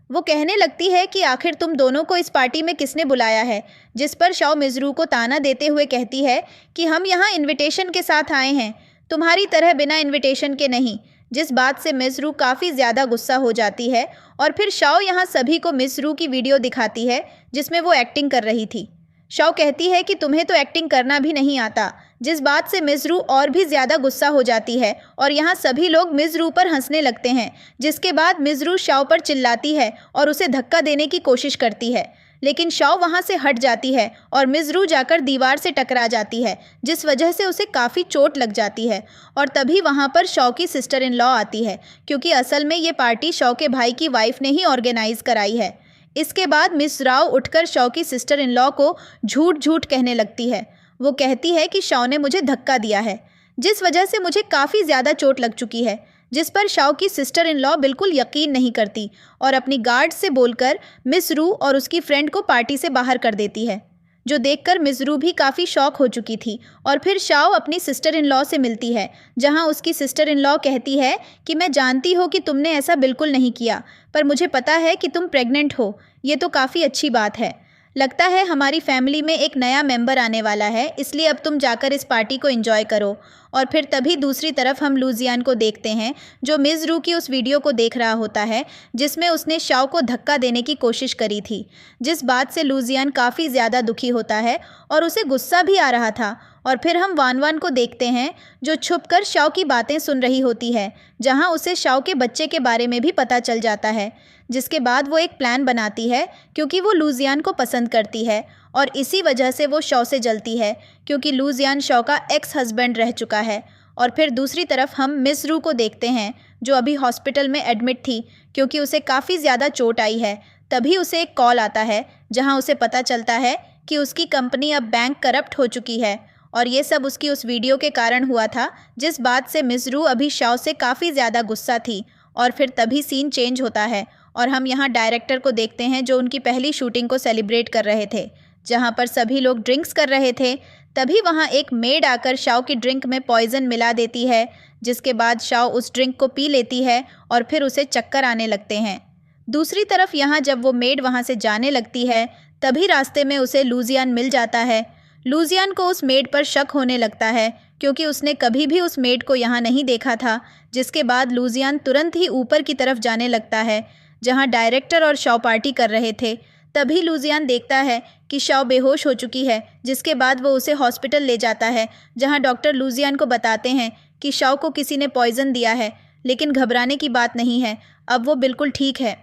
वो कहने लगती है कि आखिर तुम दोनों को इस पार्टी में किसने बुलाया है, जिस पर शाओ मिस रू को ताना देते हुए कहती है कि हम यहाँ इनविटेशन के साथ आए हैं, तुम्हारी तरह बिना इनविटेशन के नहीं। जिस बात से मिस रू काफ़ी ज़्यादा गुस्सा हो जाती है और फिर शाओ यहाँ सभी को मिस रू की वीडियो दिखाती है जिसमें वो एक्टिंग कर रही थी। शाओ कहती है कि तुम्हें तो एक्टिंग करना भी नहीं आता, जिस बात से मिस रू और भी ज़्यादा गुस्सा हो जाती है और यहाँ सभी लोग मिस रू पर हंसने लगते हैं। जिसके बाद मिस रू शाओ पर चिल्लाती है और उसे धक्का देने की कोशिश करती है, लेकिन शाओ वहाँ से हट जाती है और मिस रू जाकर दीवार से टकरा जाती है, जिस वजह से उसे काफ़ी चोट लग जाती है। और तभी वहाँ पर शाओ की सिस्टर इन लॉ आती है, क्योंकि असल में ये पार्टी शाओ के भाई की वाइफ ने ही ऑर्गेनाइज कराई है। इसके बाद मिस राव उठकर शाओ की सिस्टर इन लॉ को झूठ झूठ कहने लगती है। वो कहती है कि शाओ ने मुझे धक्का दिया है, जिस वजह से मुझे काफ़ी ज़्यादा चोट लग चुकी है। जिस पर शाओ की सिस्टर इन लॉ बिल्कुल यकीन नहीं करती और अपनी गार्ड से बोलकर मिस रू और उसकी फ्रेंड को पार्टी से बाहर कर देती है, जो देखकर मिस रू भी काफ़ी शॉक हो चुकी थी। और फिर शाओ अपनी सिस्टर इन लॉ से मिलती है, जहां उसकी सिस्टर इन लॉ कहती है कि मैं जानती हूँ कि तुमने ऐसा बिल्कुल नहीं किया, पर मुझे पता है कि तुम प्रेग्नेंट हो, ये तो काफ़ी अच्छी बात है। लगता है हमारी फैमिली में एक नया मेंबर आने वाला है, इसलिए अब तुम जाकर इस पार्टी को एंजॉय करो। और फिर तभी दूसरी तरफ हम लूजियान को देखते हैं, जो मिस रू की उस वीडियो को देख रहा होता है जिसमें उसने शाओ को धक्का देने की कोशिश करी थी। जिस बात से लूजियान काफ़ी ज़्यादा दुखी होता है और उसे गुस्सा भी आ रहा था। और फिर हम वान वान को देखते हैं, जो छुपकर शाओ की बातें सुन रही होती है, जहां उसे शाओ के बच्चे के बारे में भी पता चल जाता है। जिसके बाद वो एक प्लान बनाती है, क्योंकि वो लूजियान को पसंद करती है और इसी वजह से वो शाओ से जलती है, क्योंकि लूजियान शाओ का एक्स हस्बैंड रह चुका है। और फिर दूसरी तरफ हम मिस रू को देखते हैं, जो अभी हॉस्पिटल में एडमिट थी, क्योंकि उसे काफ़ी ज़्यादा चोट आई है। तभी उसे एक कॉल आता है, जहां उसे पता चलता है कि उसकी कंपनी अब बैंक करप्ट हो चुकी है और ये सब उसकी उस वीडियो के कारण हुआ था, जिस बात से मिस रू अभी शाओ से काफ़ी ज़्यादा गुस्सा थी। और फिर तभी सीन चेंज होता है और हम यहाँ डायरेक्टर को देखते हैं, जो उनकी पहली शूटिंग को सेलिब्रेट कर रहे थे, जहाँ पर सभी लोग ड्रिंक्स कर रहे थे। तभी वहाँ एक मेड आकर शाओ की ड्रिंक में पॉइजन मिला देती है, जिसके बाद शाओ उस ड्रिंक को पी लेती है और फिर उसे चक्कर आने लगते हैं। दूसरी तरफ यहाँ जब वो मेड वहाँ से जाने लगती है, तभी रास्ते में उसे लूजियान मिल जाता है। लूजियान को उस मेड पर शक होने लगता है, क्योंकि उसने कभी भी उस मेड को यहाँ नहीं देखा था। जिसके बाद लूजियान तुरंत ही ऊपर की तरफ जाने लगता है, जहाँ डायरेक्टर और शाओ पार्टी कर रहे थे। तभी लूजियान देखता है कि शाओ बेहोश हो चुकी है, जिसके बाद वो उसे हॉस्पिटल ले जाता है, जहाँ डॉक्टर लूजियान को बताते हैं कि शाओ को किसी ने पॉइजन दिया है, लेकिन घबराने की बात नहीं है, अब वो बिल्कुल ठीक है।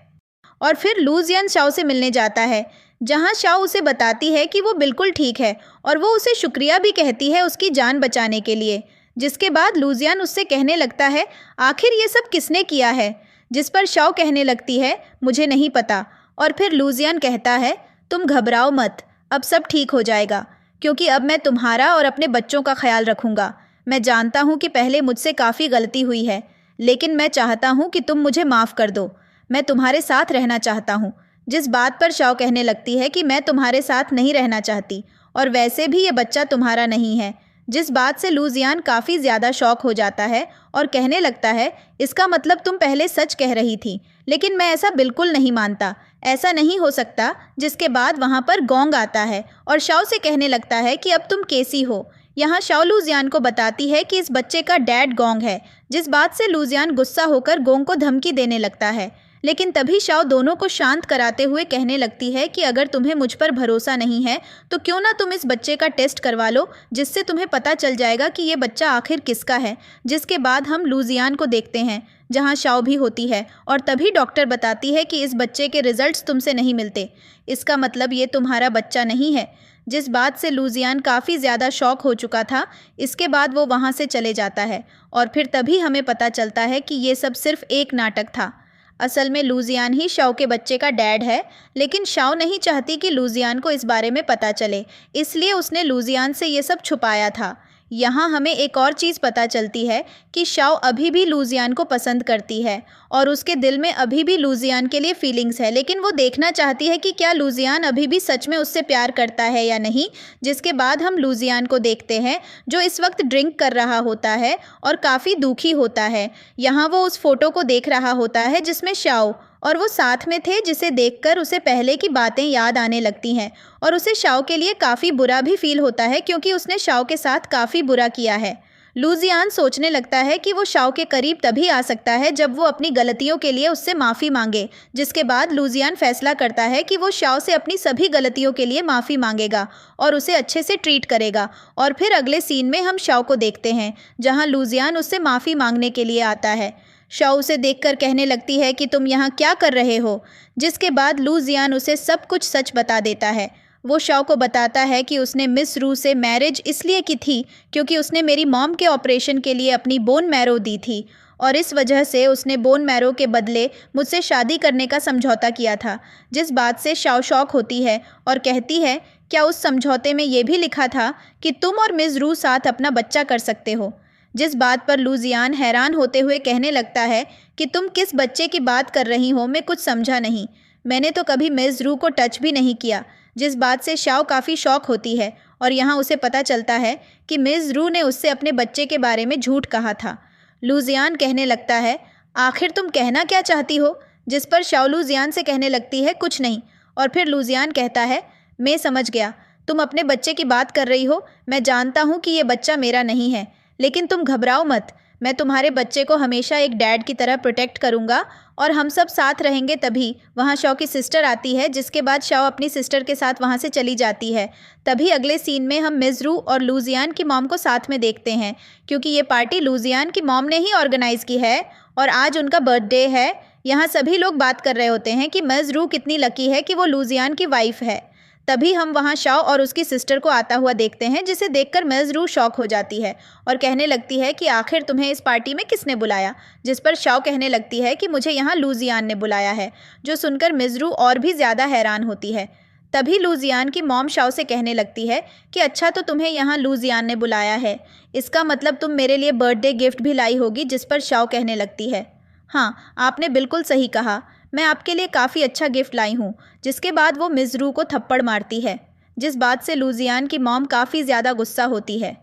और फिर लूजियान शाओ से मिलने जाता है, जहाँ शाओ उसे बताती है कि वो बिल्कुल ठीक है और वो उसे शुक्रिया भी कहती है उसकी जान बचाने के लिए। जिसके बाद लूजियान उससे कहने लगता है, आखिर ये सब किसने किया है? जिस पर शाओ कहने लगती है, मुझे नहीं पता। और फिर लूजियान कहता है, तुम घबराओ मत, अब सब ठीक हो जाएगा, क्योंकि अब मैं तुम्हारा और अपने बच्चों का ख्याल रखूँगा। मैं जानता हूँ कि पहले मुझसे काफ़ी गलती हुई है, लेकिन मैं चाहता हूँ कि तुम मुझे माफ़ कर दो। मैं तुम्हारे साथ रहना चाहता हूँ। जिस बात पर शाओ कहने लगती है कि मैं तुम्हारे साथ नहीं रहना चाहती और वैसे भी ये बच्चा तुम्हारा नहीं है। जिस बात से लूजियान काफ़ी ज़्यादा शॉक हो जाता है और कहने लगता है, इसका मतलब तुम पहले सच कह रही थी, लेकिन मैं ऐसा बिल्कुल नहीं मानता, ऐसा नहीं हो सकता। जिसके बाद वहाँ पर गोंग आता है और शाओ से कहने लगता है कि अब तुम कैसी हो। यहाँ शाओ लूजियान को बताती है कि इस बच्चे का डैड गोंग है, जिस बात से लूजियान गुस्सा होकर गोंग को धमकी देने लगता है। लेकिन तभी शाओ दोनों को शांत कराते हुए कहने लगती है कि अगर तुम्हें मुझ पर भरोसा नहीं है तो क्यों ना तुम इस बच्चे का टेस्ट करवा लो, जिससे तुम्हें पता चल जाएगा कि ये बच्चा आखिर किसका है। जिसके बाद हम लूजियान को देखते हैं, जहाँ शाओ भी होती है और तभी डॉक्टर बताती है कि इस बच्चे के रिजल्ट्स तुमसे नहीं मिलते, इसका मतलब ये तुम्हारा बच्चा नहीं है। जिस बात से लूजियान काफ़ी ज़्यादा शॉक हो चुका था। इसके बाद वो वहाँ से चले जाता है और फिर तभी हमें पता चलता है कि ये सब सिर्फ एक नाटक था। असल में लूजियान ही शाओ के बच्चे का डैड है, लेकिन शाओ नहीं चाहती कि लूजियान को इस बारे में पता चले, इसलिए उसने लूजियान से ये सब छुपाया था। यहाँ हमें एक और चीज़ पता चलती है कि शाओ अभी भी लूजियान को पसंद करती है और उसके दिल में अभी भी लूजियान के लिए फीलिंग्स है, लेकिन वो देखना चाहती है कि क्या लूजियान अभी भी सच में उससे प्यार करता है या नहीं। जिसके बाद हम लूजियान को देखते हैं जो इस वक्त ड्रिंक कर रहा होता है और काफ़ी दुखी होता है। यहाँ वो उस फोटो को देख रहा होता है जिसमें शाओ और वो साथ में थे, जिसे देखकर उसे पहले की बातें याद आने लगती हैं और उसे शाओ के लिए काफ़ी बुरा भी फील होता है क्योंकि उसने शाओ के साथ काफ़ी बुरा किया है। लूजियान सोचने लगता है कि वो शाओ के करीब तभी आ सकता है जब वो अपनी गलतियों के लिए उससे माफ़ी मांगे। जिसके बाद लूजियान फैसला करता है कि वो शाओ से अपनी सभी गलतियों के लिए माफ़ी मांगेगा और उसे अच्छे से ट्रीट करेगा। और फिर अगले सीन में हम शाओ को देखते हैं जहाँ लूजियान उससे माफ़ी मांगने के लिए आता है। शाओ उसे देखकर कहने लगती है कि तुम यहाँ क्या कर रहे हो। जिसके बाद लूजियान उसे सब कुछ सच बता देता है। वो शाओ को बताता है कि उसने मिस रू से मैरिज इसलिए की थी क्योंकि उसने मेरी मॉम के ऑपरेशन के लिए अपनी बोन मैरो दी थी और इस वजह से उसने बोन मैरो के बदले मुझसे शादी करने का समझौता किया था। जिस बात से शाओ शॉक होती है और कहती है, क्या उस समझौते में ये भी लिखा था कि तुम और मिस रू साथ अपना बच्चा कर सकते हो। जिस बात पर लूजियान हैरान होते हुए कहने लगता है कि तुम किस बच्चे की बात कर रही हो, मैं कुछ समझा नहीं, मैंने तो कभी मिस रू को टच भी नहीं किया। जिस बात से शाओ काफ़ी शॉक होती है और यहाँ उसे पता चलता है कि मिस रू ने उससे अपने बच्चे के बारे में झूठ कहा था। लूजियान कहने लगता है, आखिर तुम कहना क्या चाहती हो। जिस पर शाओ लूजियान से कहने लगती है, कुछ नहीं। और फिर लूजियान कहता है, मैं समझ गया, तुम अपने बच्चे की बात कर रही हो। मैं जानता हूँ कि ये बच्चा मेरा नहीं है, लेकिन तुम घबराओ मत, मैं तुम्हारे बच्चे को हमेशा एक डैड की तरह प्रोटेक्ट करूँगा और हम सब साथ रहेंगे। तभी वहाँ शाओ की सिस्टर आती है, जिसके बाद शाओ अपनी सिस्टर के साथ वहाँ से चली जाती है। तभी अगले सीन में हम मिस रू और लूजियान की मॉम को साथ में देखते हैं क्योंकि ये पार्टी लूजियान की मॉम ने ही ऑर्गेनाइज़ की है और आज उनका बर्थडे है। यहाँ सभी लोग बात कर रहे होते हैं कि मिस रू कितनी लकी है कि वो लूजियान की वाइफ है। तभी हम वहाँ शाओ और उसकी सिस्टर को आता हुआ देखते हैं, जिसे देखकर मिस रू शॉक हो जाती है और कहने लगती है कि आखिर तुम्हें इस पार्टी में किसने बुलाया। जिस पर शाओ कहने लगती है कि मुझे यहाँ लूजियान ने बुलाया है, जो सुनकर मिस रू और भी ज़्यादा हैरान होती है। तभी लूजियान की मॉम शाओ से कहने लगती है कि अच्छा, तो तुम्हें यहाँ लूजियान ने बुलाया है, इसका मतलब तुम मेरे लिए बर्थडे गिफ्ट भी लाई होगी। जिस पर शाओ कहने लगती है, हाँ, आपने बिल्कुल सही कहा, मैं आपके लिए काफ़ी अच्छा गिफ्ट लाई हूँ। जिसके बाद वो मिस रू को थप्पड़ मारती है, जिस बात से लूजियान की मॉम काफ़ी ज़्यादा गुस्सा होती है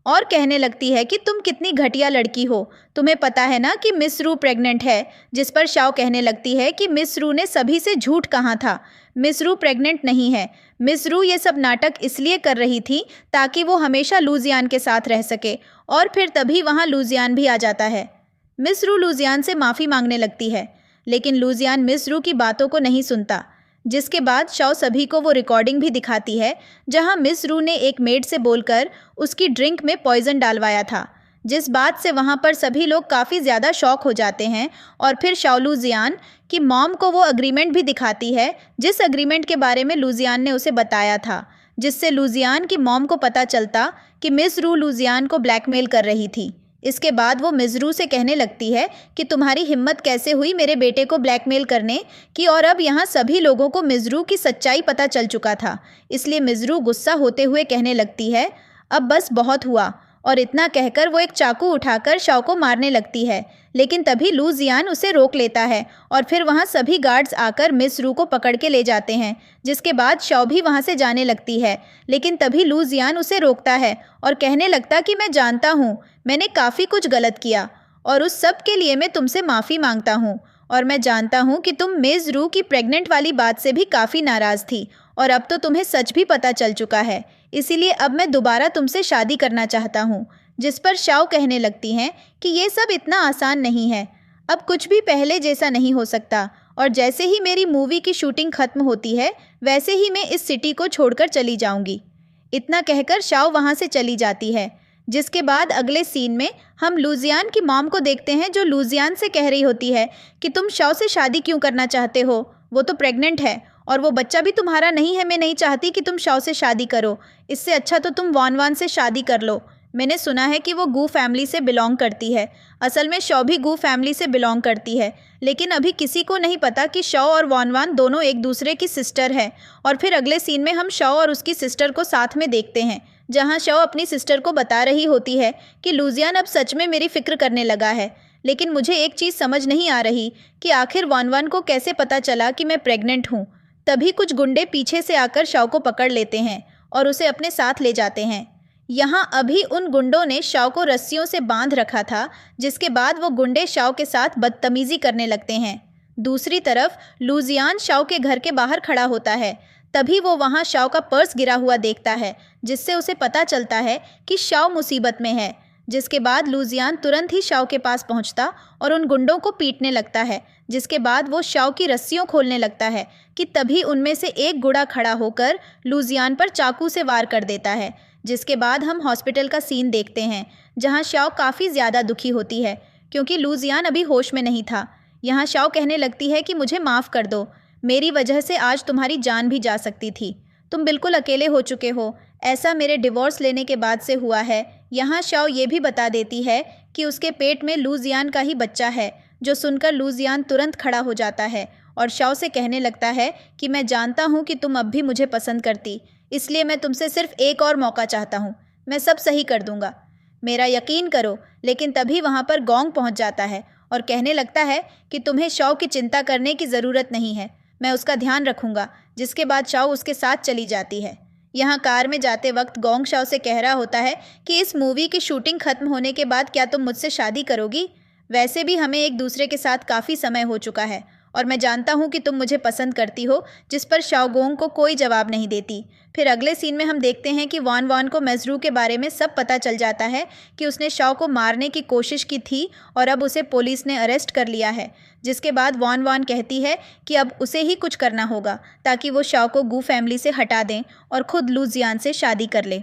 और कहने लगती है कि तुम कितनी घटिया लड़की हो, तुम्हें पता है ना कि मिस रू प्रेग्नेंट है। जिस पर शाओ कहने लगती है कि मिस रू ने सभी से झूठ कहा था, मिस रू प्रेग्नेंट नहीं है। मिस रू ये सब नाटक इसलिए कर रही थी ताकि वो हमेशा लूजियान के साथ रह सके। और फिर तभी वहाँ लूजियान भी आ जाता है। मिस रू लूजियान से माफ़ी मांगने लगती है, लेकिन लूजियान मिस रू की बातों को नहीं सुनता। जिसके बाद शाओ सभी को वो रिकॉर्डिंग भी दिखाती है जहां मिस रू ने एक मेड से बोलकर उसकी ड्रिंक में पॉइजन डालवाया था। जिस बात से वहां पर सभी लोग काफ़ी ज़्यादा शॉक हो जाते हैं और फिर शाओ लूजियान की मॉम को वो अग्रीमेंट भी दिखाती है जिस अग्रीमेंट के बारे में लूजियान ने उसे बताया था, जिससे लूजियान की मॉम को पता चलता कि मिस रू लूजियान को ब्लैकमेल कर रही थी। इसके बाद वो मिस रू से कहने लगती है कि तुम्हारी हिम्मत कैसे हुई मेरे बेटे को ब्लैकमेल करने की। और अब यहाँ सभी लोगों को मिस रू की सच्चाई पता चल चुका था, इसलिए मिस रू गुस्सा होते हुए कहने लगती है, अब बस बहुत हुआ। और इतना कहकर वो एक चाकू उठाकर शाओ को मारने लगती है, लेकिन तभी लूजियान उसे रोक लेता है और फिर वहाँ सभी गार्ड्स आकर मिस रू को पकड़ के ले जाते हैं। जिसके बाद शाओ भी वहाँ से जाने लगती है, लेकिन तभी लूजियान उसे रोकता है और कहने लगता कि मैं जानता हूँ मैंने काफ़ी कुछ गलत किया और उस सब के लिए मैं तुमसे माफ़ी मांगता हूँ। और मैं जानता हूँ कि तुम मिस रू की प्रेग्नेंट वाली बात से भी काफ़ी नाराज़ थी और अब तो तुम्हें सच भी पता चल चुका है, इसीलिए अब मैं दोबारा तुमसे शादी करना चाहता हूँ। जिस पर शाओ कहने लगती हैं कि ये सब इतना आसान नहीं है, अब कुछ भी पहले जैसा नहीं हो सकता और जैसे ही मेरी मूवी की शूटिंग ख़त्म होती है वैसे ही मैं इस सिटी को छोड़कर चली जाऊंगी। इतना कहकर शाओ वहाँ से चली जाती है। जिसके बाद अगले सीन में हम लूजियान की मॉम को देखते हैं, जो लूजियान से कह रही होती है कि तुम शाओ से शादी क्यों करना चाहते हो, वो तो प्रेग्नेंट है और वो बच्चा भी तुम्हारा नहीं है। मैं नहीं चाहती कि तुम शाओ से शादी करो, इससे अच्छा तो तुम वान वान से शादी कर लो। मैंने सुना है कि वो गू फैमिली से बिलोंग करती है। असल में शॉ भी गू फैमिली से बिलोंग करती है, लेकिन अभी किसी को नहीं पता कि शॉ और वान वान दोनों एक दूसरे की सिस्टर है। और फिर अगले सीन में हम शॉ और उसकी सिस्टर को साथ में देखते हैं, जहाँ शॉ अपनी सिस्टर को बता रही होती है कि लुजियान अब सच में मेरी फिक्र करने लगा है। लेकिन मुझे एक चीज़ समझ नहीं आ रही कि आखिर वान वान को कैसे पता चला कि मैं प्रेग्नेंट हूँ। तभी कुछ गुंडे पीछे से आकर शॉ को पकड़ लेते हैं और उसे अपने साथ ले जाते हैं। यहाँ अभी उन गुंडों ने शॉ को रस्सियों से बांध रखा था, जिसके बाद वो गुंडे शॉ के साथ बदतमीजी करने लगते हैं। दूसरी तरफ लुजियान शॉ के घर के बाहर खड़ा होता है। तभी वो वहाँ शॉ का पर्स गिरा हुआ देखता है, जिससे उसे पता चलता है कि शॉ मुसीबत में है। जिसके बाद लुजियान तुरंत ही शॉ के पास पहुँचता और उन गुंडों को पीटने लगता है। जिसके बाद वो शॉ की रस्सियों खोलने लगता है कि तभी उनमें से एक गुंडा खड़ा होकर लुजियान पर चाकू से वार कर देता है। जिसके बाद हम हॉस्पिटल का सीन देखते हैं, जहां शॉ काफ़ी ज़्यादा दुखी होती है क्योंकि लुजियान अभी होश में नहीं था। यहाँ शॉ कहने लगती है कि मुझे माफ़ कर दो, मेरी वजह से आज तुम्हारी जान भी जा सकती थी। तुम बिल्कुल अकेले हो चुके हो, ऐसा मेरे डिवोर्स लेने के बाद से हुआ है। यहाँ शॉ ये भी बता देती है कि उसके पेट में लुजियान का ही बच्चा है, जो सुनकर लुजियान तुरंत खड़ा हो जाता है और शॉ से कहने लगता है कि मैं जानता हूँ कि तुम अब भी मुझे पसंद करती, इसलिए मैं तुमसे सिर्फ एक और मौका चाहता हूँ। मैं सब सही कर दूँगा, मेरा यकीन करो। लेकिन तभी वहाँ पर गोंग पहुँच जाता है और कहने लगता है कि तुम्हें शॉ की चिंता करने की ज़रूरत नहीं है, मैं उसका ध्यान रखूँगा। जिसके बाद शॉ उसके साथ चली जाती है। यहाँ कार में जाते वक्त गोंग शॉ से कह रहा होता है कि इस मूवी की शूटिंग ख़त्म होने के बाद क्या तुम मुझसे शादी करोगी? वैसे भी हमें एक दूसरे के साथ काफ़ी समय हो चुका है और मैं जानता हूँ कि तुम मुझे पसंद करती हो। जिस पर शॉ गोंग को कोई जवाब नहीं देती। फिर अगले सीन में हम देखते हैं कि वान वान को मेजरू के बारे में सब पता चल जाता है कि उसने शॉ को मारने की कोशिश की थी और अब उसे पुलिस ने अरेस्ट कर लिया है। जिसके बाद वान वान कहती है कि अब उसे ही कुछ करना होगा ताकि वो शॉ को गू फैमिली से हटा दें और खुद लुजियान से शादी कर ले।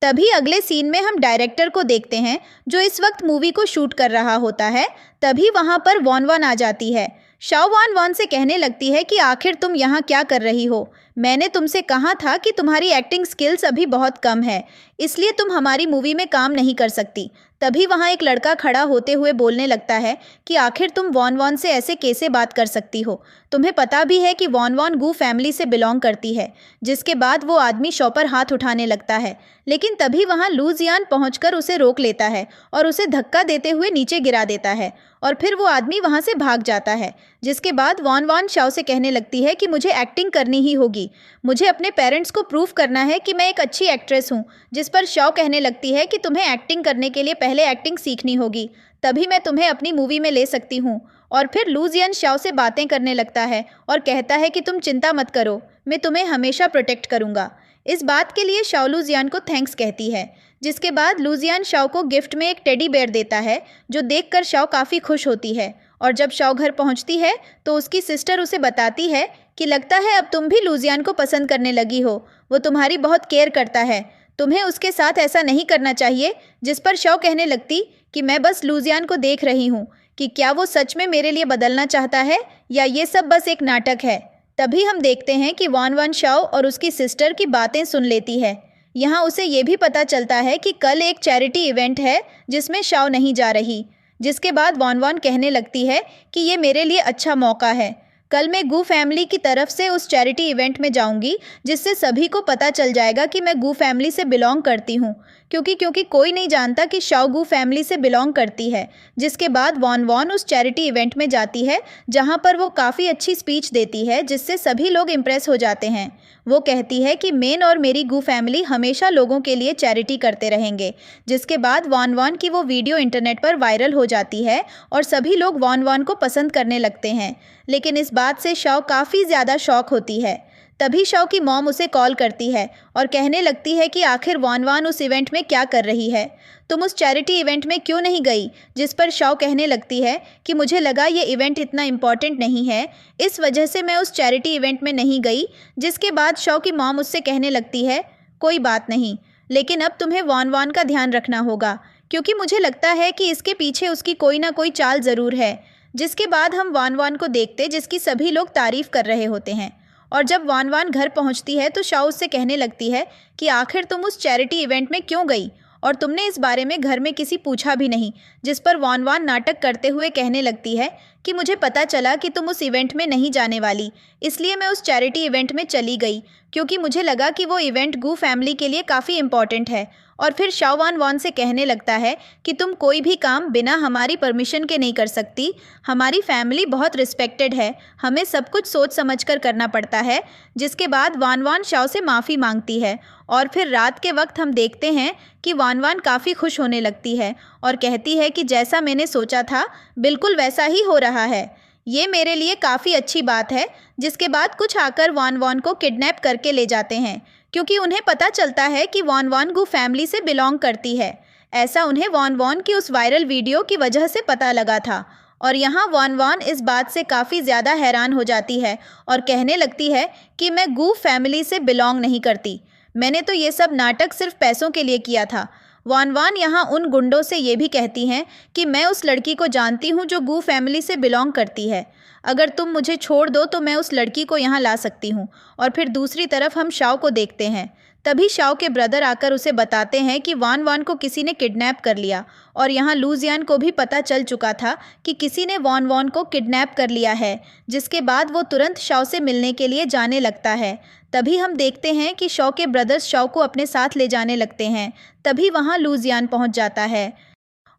तभी अगले सीन में हम डायरेक्टर को देखते हैं, जो इस वक्त मूवी को शूट कर रहा होता है। तभी वहाँ पर वान वान आ जाती है। शॉ वान वान से कहने लगती है कि आखिर तुम यहाँ क्या कर रही हो? मैंने तुमसे कहा था कि तुम्हारी एक्टिंग स्किल्स अभी बहुत कम है, इसलिए तुम हमारी मूवी में काम नहीं कर सकती। तभी वहाँ एक लड़का खड़ा होते हुए बोलने लगता है कि आखिर तुम वान वान से ऐसे कैसे बात कर सकती हो? तुम्हें पता भी है कि वान वान गू फैमिली से बिलोंग करती है। जिसके बाद वो आदमी शॉ पर हाथ उठाने लगता है, लेकिन तभी वहाँ लुजियान पहुंचकर उसे रोक लेता है और उसे धक्का देते हुए नीचे गिरा देता है और फिर वो आदमी वहाँ से भाग जाता है। जिसके बाद वान वान शॉ से कहने लगती है कि मुझे एक्टिंग करनी ही होगी, मुझे अपने पेरेंट्स को प्रूव करना है कि मैं एक अच्छी एक्ट्रेस हूँ। जिस पर शॉ कहने लगती है कि तुम्हें एक्टिंग करने के लिए पहले एक्टिंग सीखनी होगी, तभी मैं तुम्हें अपनी मूवी में ले सकती हूँ। और फिर लुजियान शॉ से बातें करने लगता है और कहता है कि तुम चिंता मत करो, मैं तुम्हें हमेशा प्रोटेक्ट करूँगा। इस बात के लिए शॉ लुजियान को थैंक्स कहती है। जिसके बाद लुजियान शॉ को गिफ्ट में एक टेडी बेयर देता है, जो देखकर शॉ काफ़ी खुश होती है। और जब शॉ घर पहुंचती है तो उसकी सिस्टर उसे बताती है कि लगता है अब तुम भी लुजियान को पसंद करने लगी हो, वो तुम्हारी बहुत केयर करता है, तुम्हें उसके साथ ऐसा नहीं करना चाहिए। जिस पर शॉ कहने लगती कि मैं बस लुजियान को देख रही हूँ कि क्या वो सच में मेरे लिए बदलना चाहता है या ये सब बस एक नाटक है। तभी हम देखते हैं कि वान वान शॉ और उसकी सिस्टर की बातें सुन लेती है। यहाँ उसे ये भी पता चलता है कि कल एक चैरिटी इवेंट है जिसमें शॉ नहीं जा रही। जिसके बाद वान वान कहने लगती है कि ये मेरे लिए अच्छा मौका है, कल मैं गू फैमिली की तरफ से उस चैरिटी इवेंट में जाऊंगी, जिससे सभी को पता चल जाएगा कि मैं गू फैमिली से बिलोंग करती हूँ, क्योंकि कोई नहीं जानता कि शॉ गू फैमिली से बिलोंग करती है। जिसके बाद वान वान उस चैरिटी इवेंट में जाती है, जहाँ पर वो काफ़ी अच्छी स्पीच देती है, जिससे सभी लोग इम्प्रेस हो जाते हैं। वो कहती है कि मेन और मेरी गू फैमिली हमेशा लोगों के लिए चैरिटी करते रहेंगे। जिसके बाद वान वान की वो वीडियो इंटरनेट पर वायरल हो जाती है और सभी लोग वान वान को पसंद करने लगते हैं। लेकिन इस बात से शॉ काफ़ी ज़्यादा शॉक होती है। तभी शॉ की मॉम उसे कॉल करती है और कहने लगती है कि आखिर वान वान उस इवेंट में क्या कर रही है, तुम उस चैरिटी इवेंट में क्यों नहीं गई। जिस पर शॉ कहने लगती है कि मुझे लगा ये इवेंट इतना इम्पॉर्टेंट नहीं है, इस वजह से मैं उस चैरिटी इवेंट में नहीं गई। जिसके बाद शॉ की मॉम उससे कहने लगती है कोई बात नहीं, लेकिन अब तुम्हें वान वान का ध्यान रखना होगा, क्योंकि मुझे लगता है कि इसके पीछे उसकी कोई ना कोई चाल ज़रूर है। जिसके बाद हम वान वान को देखते जिसकी सभी लोग तारीफ़ कर रहे होते हैं। और जब वान वान घर पहुंचती है तो शॉ उससे कहने लगती है कि आखिर तुम उस चैरिटी इवेंट में क्यों गई और तुमने इस बारे में घर में किसी पूछा भी नहीं। जिस पर वान वान नाटक करते हुए कहने लगती है कि मुझे पता चला कि तुम उस इवेंट में नहीं जाने वाली, इसलिए मैं उस चैरिटी इवेंट में चली गई क्योंकि मुझे लगा कि वो इवेंट गू फैमिली के लिए काफ़ी इम्पॉर्टेंट है। और फिर शाओ वान वान से कहने लगता है कि तुम कोई भी काम बिना हमारी परमिशन के नहीं कर सकती। हमारी फैमिली बहुत रिस्पेक्टेड है, हमें सब कुछ सोच समझ कर करना पड़ता है। जिसके बाद वान वान शाओ से माफ़ी मांगती है और फिर रात के वक्त हम देखते हैं कि वान वान काफ़ी खुश होने लगती है और कहती है कि जैसा मैंने सोचा था बिल्कुल वैसा ही हो रहा है, ये मेरे लिए काफ़ी अच्छी बात है। जिसके बाद कुछ आकर वान वान को किडनैप करके ले जाते हैं क्योंकि उन्हें पता चलता है कि वान वान गू फैमिली से बिलोंग करती है। ऐसा उन्हें वान वान की उस वायरल वीडियो की वजह से पता लगा था और यहाँ वान वान इस बात से काफ़ी ज़्यादा हैरान हो जाती है और कहने लगती है कि मैं गू फैमिली से बिलोंग नहीं करती, मैंने तो ये सब नाटक सिर्फ पैसों के लिए किया था। वान वान यहाँ उन गुंडों से ये भी कहती हैं कि मैं उस लड़की को जानती हूँ जो गू फैमिली से बिलोंग करती है, अगर तुम मुझे छोड़ दो तो मैं उस लड़की को यहाँ ला सकती हूँ। और फिर दूसरी तरफ हम शाओ को देखते हैं। तभी शाओ के ब्रदर आकर उसे बताते हैं कि वान वान को किसी ने किडनैप कर लिया और यहाँ लूजियान को भी पता चल चुका था कि किसी ने वान वान को किडनैप कर लिया है। जिसके बाद वो तुरंत शाओ से मिलने के लिए जाने लगता है। तभी हम देखते हैं कि शाओ के ब्रदर्स शाओ को अपने साथ ले जाने लगते हैं। तभी वहाँ लूजियान पहुँच जाता है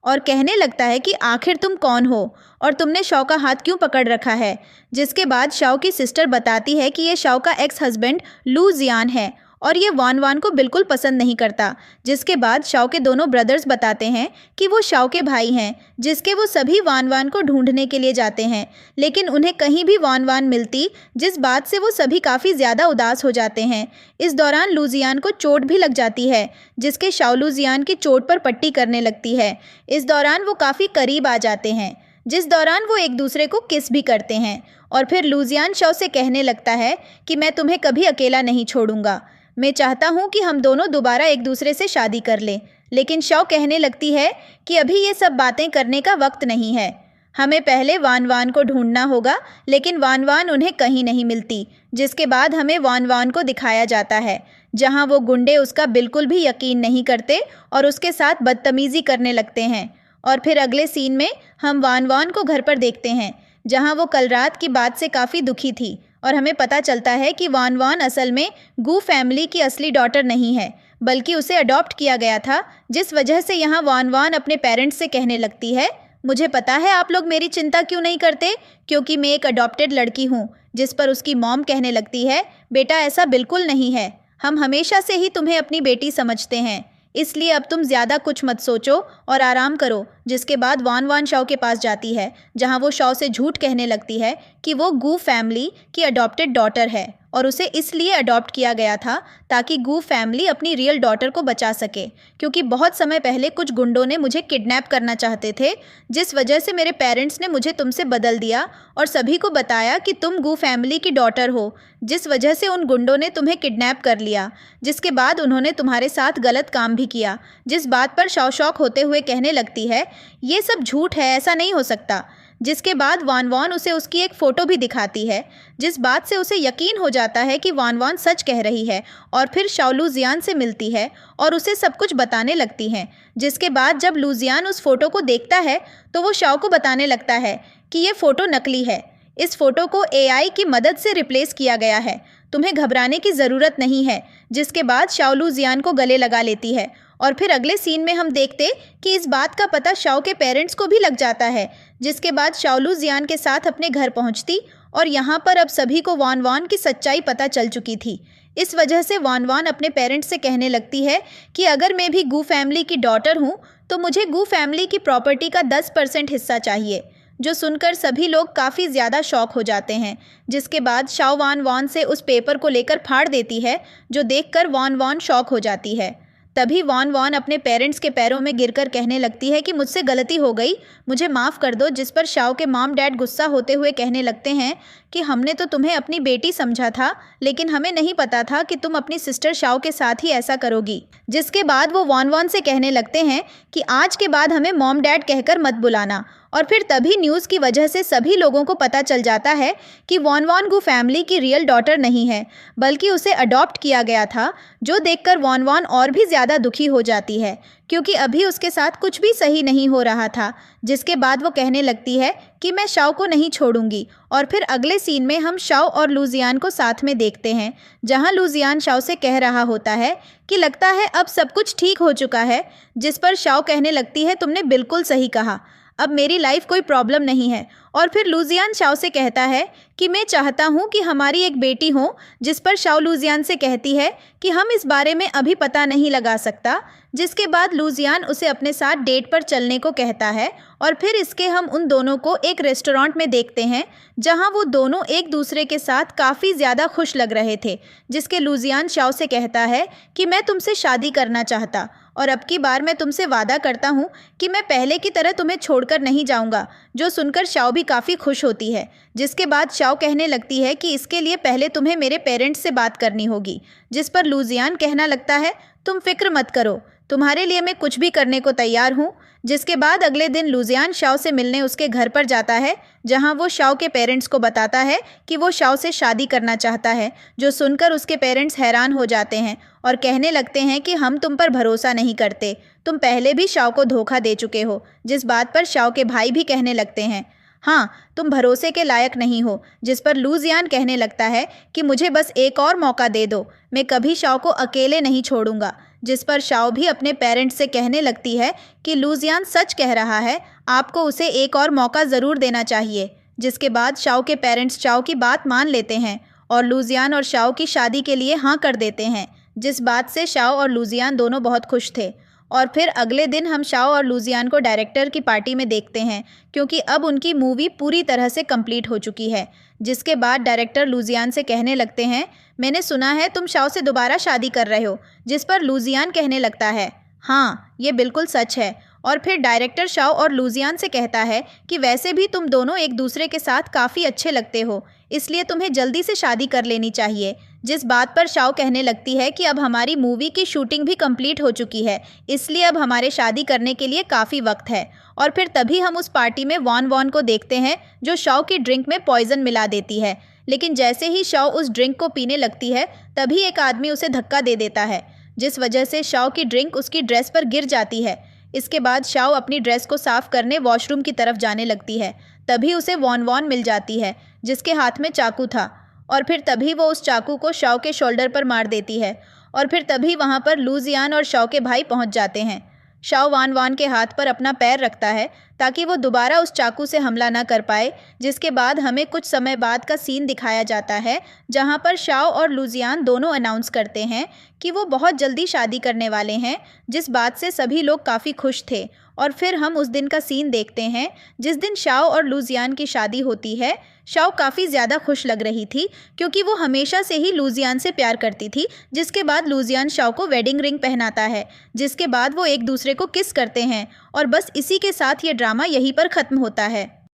और कहने लगता है कि आखिर तुम कौन हो और तुमने शाओ का हाथ क्यों पकड़ रखा है। जिसके बाद शाओ की सिस्टर बताती है कि ये शाओ का एक्स हस्बैंड लू जियान है और ये वान वान को बिल्कुल पसंद नहीं करता। जिसके बाद शाओ के दोनों ब्रदर्स बताते हैं कि वो शाओ के भाई हैं, जिसके वो सभी वान वान को ढूंढने के लिए जाते हैं, लेकिन उन्हें कहीं भी वान वान मिलती, जिस बात से वो सभी काफ़ी ज़्यादा उदास हो जाते हैं। इस दौरान लूजियान को चोट भी लग जाती है, जिसके शाओ लूजियान की चोट पर पट्टी करने लगती है। इस दौरान वो काफ़ी करीब आ जाते हैं, जिस दौरान वो एक दूसरे को किस भी करते हैं। और फिर लूजियान शाओ से कहने लगता है कि मैं तुम्हें कभी अकेला नहीं छोड़ूंगा, मैं चाहता हूँ कि हम दोनों दोबारा एक दूसरे से शादी कर लें। लेकिन शाओ कहने लगती है कि अभी ये सब बातें करने का वक्त नहीं है, हमें पहले वान वान को ढूंढना होगा। लेकिन वान वान उन्हें कहीं नहीं मिलती। जिसके बाद हमें वान वान को दिखाया जाता है जहाँ वो गुंडे उसका बिल्कुल भी यकीन नहीं करते और उसके साथ बदतमीज़ी करने लगते हैं। और फिर अगले सीन में हम वान वान को घर पर देखते हैं जहाँ वो कल रात की बात से काफ़ी दुखी थी और हमें पता चलता है कि वान वान असल में गू फैमिली की असली डॉटर नहीं है, बल्कि उसे अडॉप्ट किया गया था। जिस वजह से यहाँ वान वान अपने पेरेंट्स से कहने लगती है, मुझे पता है आप लोग मेरी चिंता क्यों नहीं करते, क्योंकि मैं एक अडॉप्टेड लड़की हूँ। जिस पर उसकी मॉम कहने लगती है, बेटा ऐसा बिल्कुल नहीं है, हम हमेशा से ही तुम्हें अपनी बेटी समझते हैं, इसलिए अब तुम ज़्यादा कुछ मत सोचो और आराम करो। जिसके बाद वान वान शाओ के पास जाती है जहां वो शाओ से झूठ कहने लगती है कि वो गू फैमिली की अडॉप्टेड डॉटर है और उसे इसलिए अडॉप्ट किया गया था ताकि गू फैमिली अपनी रियल डॉटर को बचा सके, क्योंकि बहुत समय पहले कुछ गुंडों ने मुझे किडनैप करना चाहते थे, जिस वजह से मेरे पेरेंट्स ने मुझे तुमसे बदल दिया और सभी को बताया कि तुम गू फैमिली की डॉटर हो, जिस वजह से उन गुंडों ने तुम्हें किडनैप कर लिया। जिसके बाद उन्होंने तुम्हारे साथ गलत काम भी किया। जिस बात पर शाओ शॉक होते हुए कहने लगती है, ये सब झूठ है, ऐसा नहीं हो सकता। जिसके बाद वान वान उसे उसकी एक फ़ोटो भी दिखाती है, जिस बात से उसे यकीन हो जाता है कि वान वान सच कह रही है। और फिर शाओ लूजियान से मिलती है और उसे सब कुछ बताने लगती हैं। जिसके बाद जब लूजियान उस फ़ोटो को देखता है तो वो शाओ को बताने लगता है कि ये फ़ोटो नकली है, इस फ़ोटो को AI की मदद से रिप्लेस किया गया है, तुम्हें घबराने की ज़रूरत नहीं है। जिसके बाद शाओ लूजियान को गले लगा लेती है और फिर अगले सीन में हम देखते कि इस बात का पता शाओ के पेरेंट्स को भी लग जाता है। जिसके बाद शाओ लूजियान के साथ अपने घर पहुंचती और यहाँ पर अब सभी को वान वान की सच्चाई पता चल चुकी थी। इस वजह से वान वान अपने पेरेंट्स से कहने लगती है कि अगर मैं भी गू फैमिली की डॉटर हूँ तो मुझे गू फैमिली की प्रॉपर्टी का 10% हिस्सा चाहिए, जो सुनकर सभी लोग काफ़ी ज़्यादा शॉक हो जाते हैं। जिसके बाद शाओ वान वान से उस पेपर को लेकर फाड़ देती है, जो देखकर वान वान शॉक हो जाती है। तभी वान वान अपने पेरेंट्स के पैरों में गिरकर कहने लगती है कि मुझसे गलती हो गई, मुझे माफ़ कर दो। जिस पर शाओ के मॉम डैड गुस्सा होते हुए कहने लगते हैं कि हमने तो तुम्हें अपनी बेटी समझा था, लेकिन हमें नहीं पता था कि तुम अपनी सिस्टर शाओ के साथ ही ऐसा करोगी। जिसके बाद वो वॉन वॉन से कहने लगते हैं कि आज के बाद हमें मॉम डैड कहकर मत बुलाना। और फिर तभी न्यूज़ की वजह से सभी लोगों को पता चल जाता है कि वॉन वॉन गू फैमिली की रियल डॉटर नहीं है, बल्कि उसे अडॉप्ट किया गया था, जो देखकर वॉन वॉन और भी ज़्यादा दुखी हो जाती है, क्योंकि अभी उसके साथ कुछ भी सही नहीं हो रहा था। जिसके बाद वो कहने लगती है कि मैं शाओ को नहीं छोड़ूंगी। और फिर अगले सीन में हम शाओ और लूजियान को साथ में देखते हैं, जहां लूजियान शाओ से कह रहा होता है कि लगता है अब सब कुछ ठीक हो चुका है। जिस पर शाओ कहने लगती है तुमने बिल्कुल सही कहा, अब मेरी लाइफ कोई प्रॉब्लम नहीं है। और फिर लूजियान शाओ से कहता है कि मैं चाहता हूँ कि हमारी एक बेटी हो। जिस पर शाओ लूजियान से कहती है कि हम इस बारे में अभी पता नहीं लगा सकता। जिसके बाद लूजियान उसे अपने साथ डेट पर चलने को कहता है। और फिर इसके हम उन दोनों को एक रेस्टोरेंट में देखते हैं, जहां वो दोनों एक दूसरे के साथ काफ़ी ज़्यादा खुश लग रहे थे। जिसके लूजियान शाओ से कहता है कि मैं तुमसे शादी करना चाहता, और अब की बार मैं तुमसे वादा करता हूँ कि मैं पहले की तरह तुम्हें छोड़कर नहीं जाऊँगा। जो सुनकर शाओ भी काफ़ी खुश होती है। जिसके बाद शाओ कहने लगती है कि इसके लिए पहले तुम्हें मेरे पेरेंट्स से बात करनी होगी। जिस पर लूजियान कहना लगता है तुम फिक्र मत करो, तुम्हारे लिए मैं कुछ भी करने को तैयार हूँ। जिसके बाद अगले दिन लूजियान शाओ से मिलने उसके घर पर जाता है, जहां वो शाओ के पेरेंट्स को बताता है कि वो शाओ से शादी करना चाहता है। जो सुनकर उसके पेरेंट्स हैरान हो जाते हैं और कहने लगते हैं कि हम तुम पर भरोसा नहीं करते, तुम पहले भी शाओ को धोखा दे चुके हो। जिस बात पर शाओ के भाई भी कहने लगते हैं हाँ, तुम भरोसे के लायक नहीं हो। जिस पर लूजियान कहने लगता है कि मुझे बस एक और मौका दे दो, मैं कभी शाओ को अकेले नहीं छोड़ूंगा। जिस पर शाओ भी अपने पेरेंट्स से कहने लगती है कि लूजियान सच कह रहा है, आपको उसे एक और मौका ज़रूर देना चाहिए। जिसके बाद शाओ के पेरेंट्स शाओ की बात मान लेते हैं और लूजियान और शाओ की शादी के लिए हाँ कर देते हैं। जिस बात से शाओ और लूजियान दोनों बहुत खुश थे। और फिर अगले दिन हम शाओ और लूजियान को डायरेक्टर की पार्टी में देखते हैं, क्योंकि अब उनकी मूवी पूरी तरह से कंप्लीट हो चुकी है। जिसके बाद डायरेक्टर लूजियान से कहने लगते हैं मैंने सुना है तुम शाओ से दोबारा शादी कर रहे हो। जिस पर लूजियान कहने लगता है हाँ, ये बिल्कुल सच है। और फिर डायरेक्टर शाओ और लूजियान से कहता है कि वैसे भी तुम दोनों एक दूसरे के साथ काफ़ी अच्छे लगते हो, इसलिए तुम्हें जल्दी से शादी कर लेनी चाहिए। जिस बात पर शाओ कहने लगती है कि अब हमारी मूवी की शूटिंग भी कंप्लीट हो चुकी है, इसलिए अब हमारे शादी करने के लिए काफ़ी वक्त है। और फिर तभी हम उस पार्टी में वॉन वॉन को देखते हैं, जो शाओ की ड्रिंक में पॉइजन मिला देती है। लेकिन जैसे ही शाओ उस ड्रिंक को पीने लगती है, तभी एक आदमी उसे धक्का दे देता है, जिस वजह से शाओ की ड्रिंक उसकी ड्रेस पर गिर जाती है। इसके बाद शाओ अपनी ड्रेस को साफ करने वॉशरूम की तरफ जाने लगती है। तभी उसे वॉन वॉन मिल जाती है, जिसके हाथ में चाकू था। और फिर तभी वो उस चाकू को शाओ के शोल्डर पर मार देती है। और फिर तभी वहाँ पर लूजियान और शाओ के भाई पहुँच जाते हैं। शाओ वॉन वॉन के हाथ पर अपना पैर रखता है ताकि वो दोबारा उस चाकू से हमला न कर पाए। जिसके बाद हमें कुछ समय बाद का सीन दिखाया जाता है, जहाँ पर शाओ और लूजियान दोनों अनाउंस करते हैं कि वो बहुत जल्दी शादी करने वाले हैं, जिस बात से सभी लोग काफ़ी खुश थे। और फिर हम उस दिन का सीन देखते हैं जिस दिन शाओ और लूजियान की शादी होती है। शाओ काफ़ी ज़्यादा खुश लग रही थी, क्योंकि वो हमेशा से ही लूजियान से प्यार करती थी। जिसके बाद लूजियान शाओ को वेडिंग रिंग पहनाता है, जिसके बाद वो एक दूसरे को किस करते हैं। और बस इसी के साथ ये ड्रामा यहीं पर ख़त्म होता है।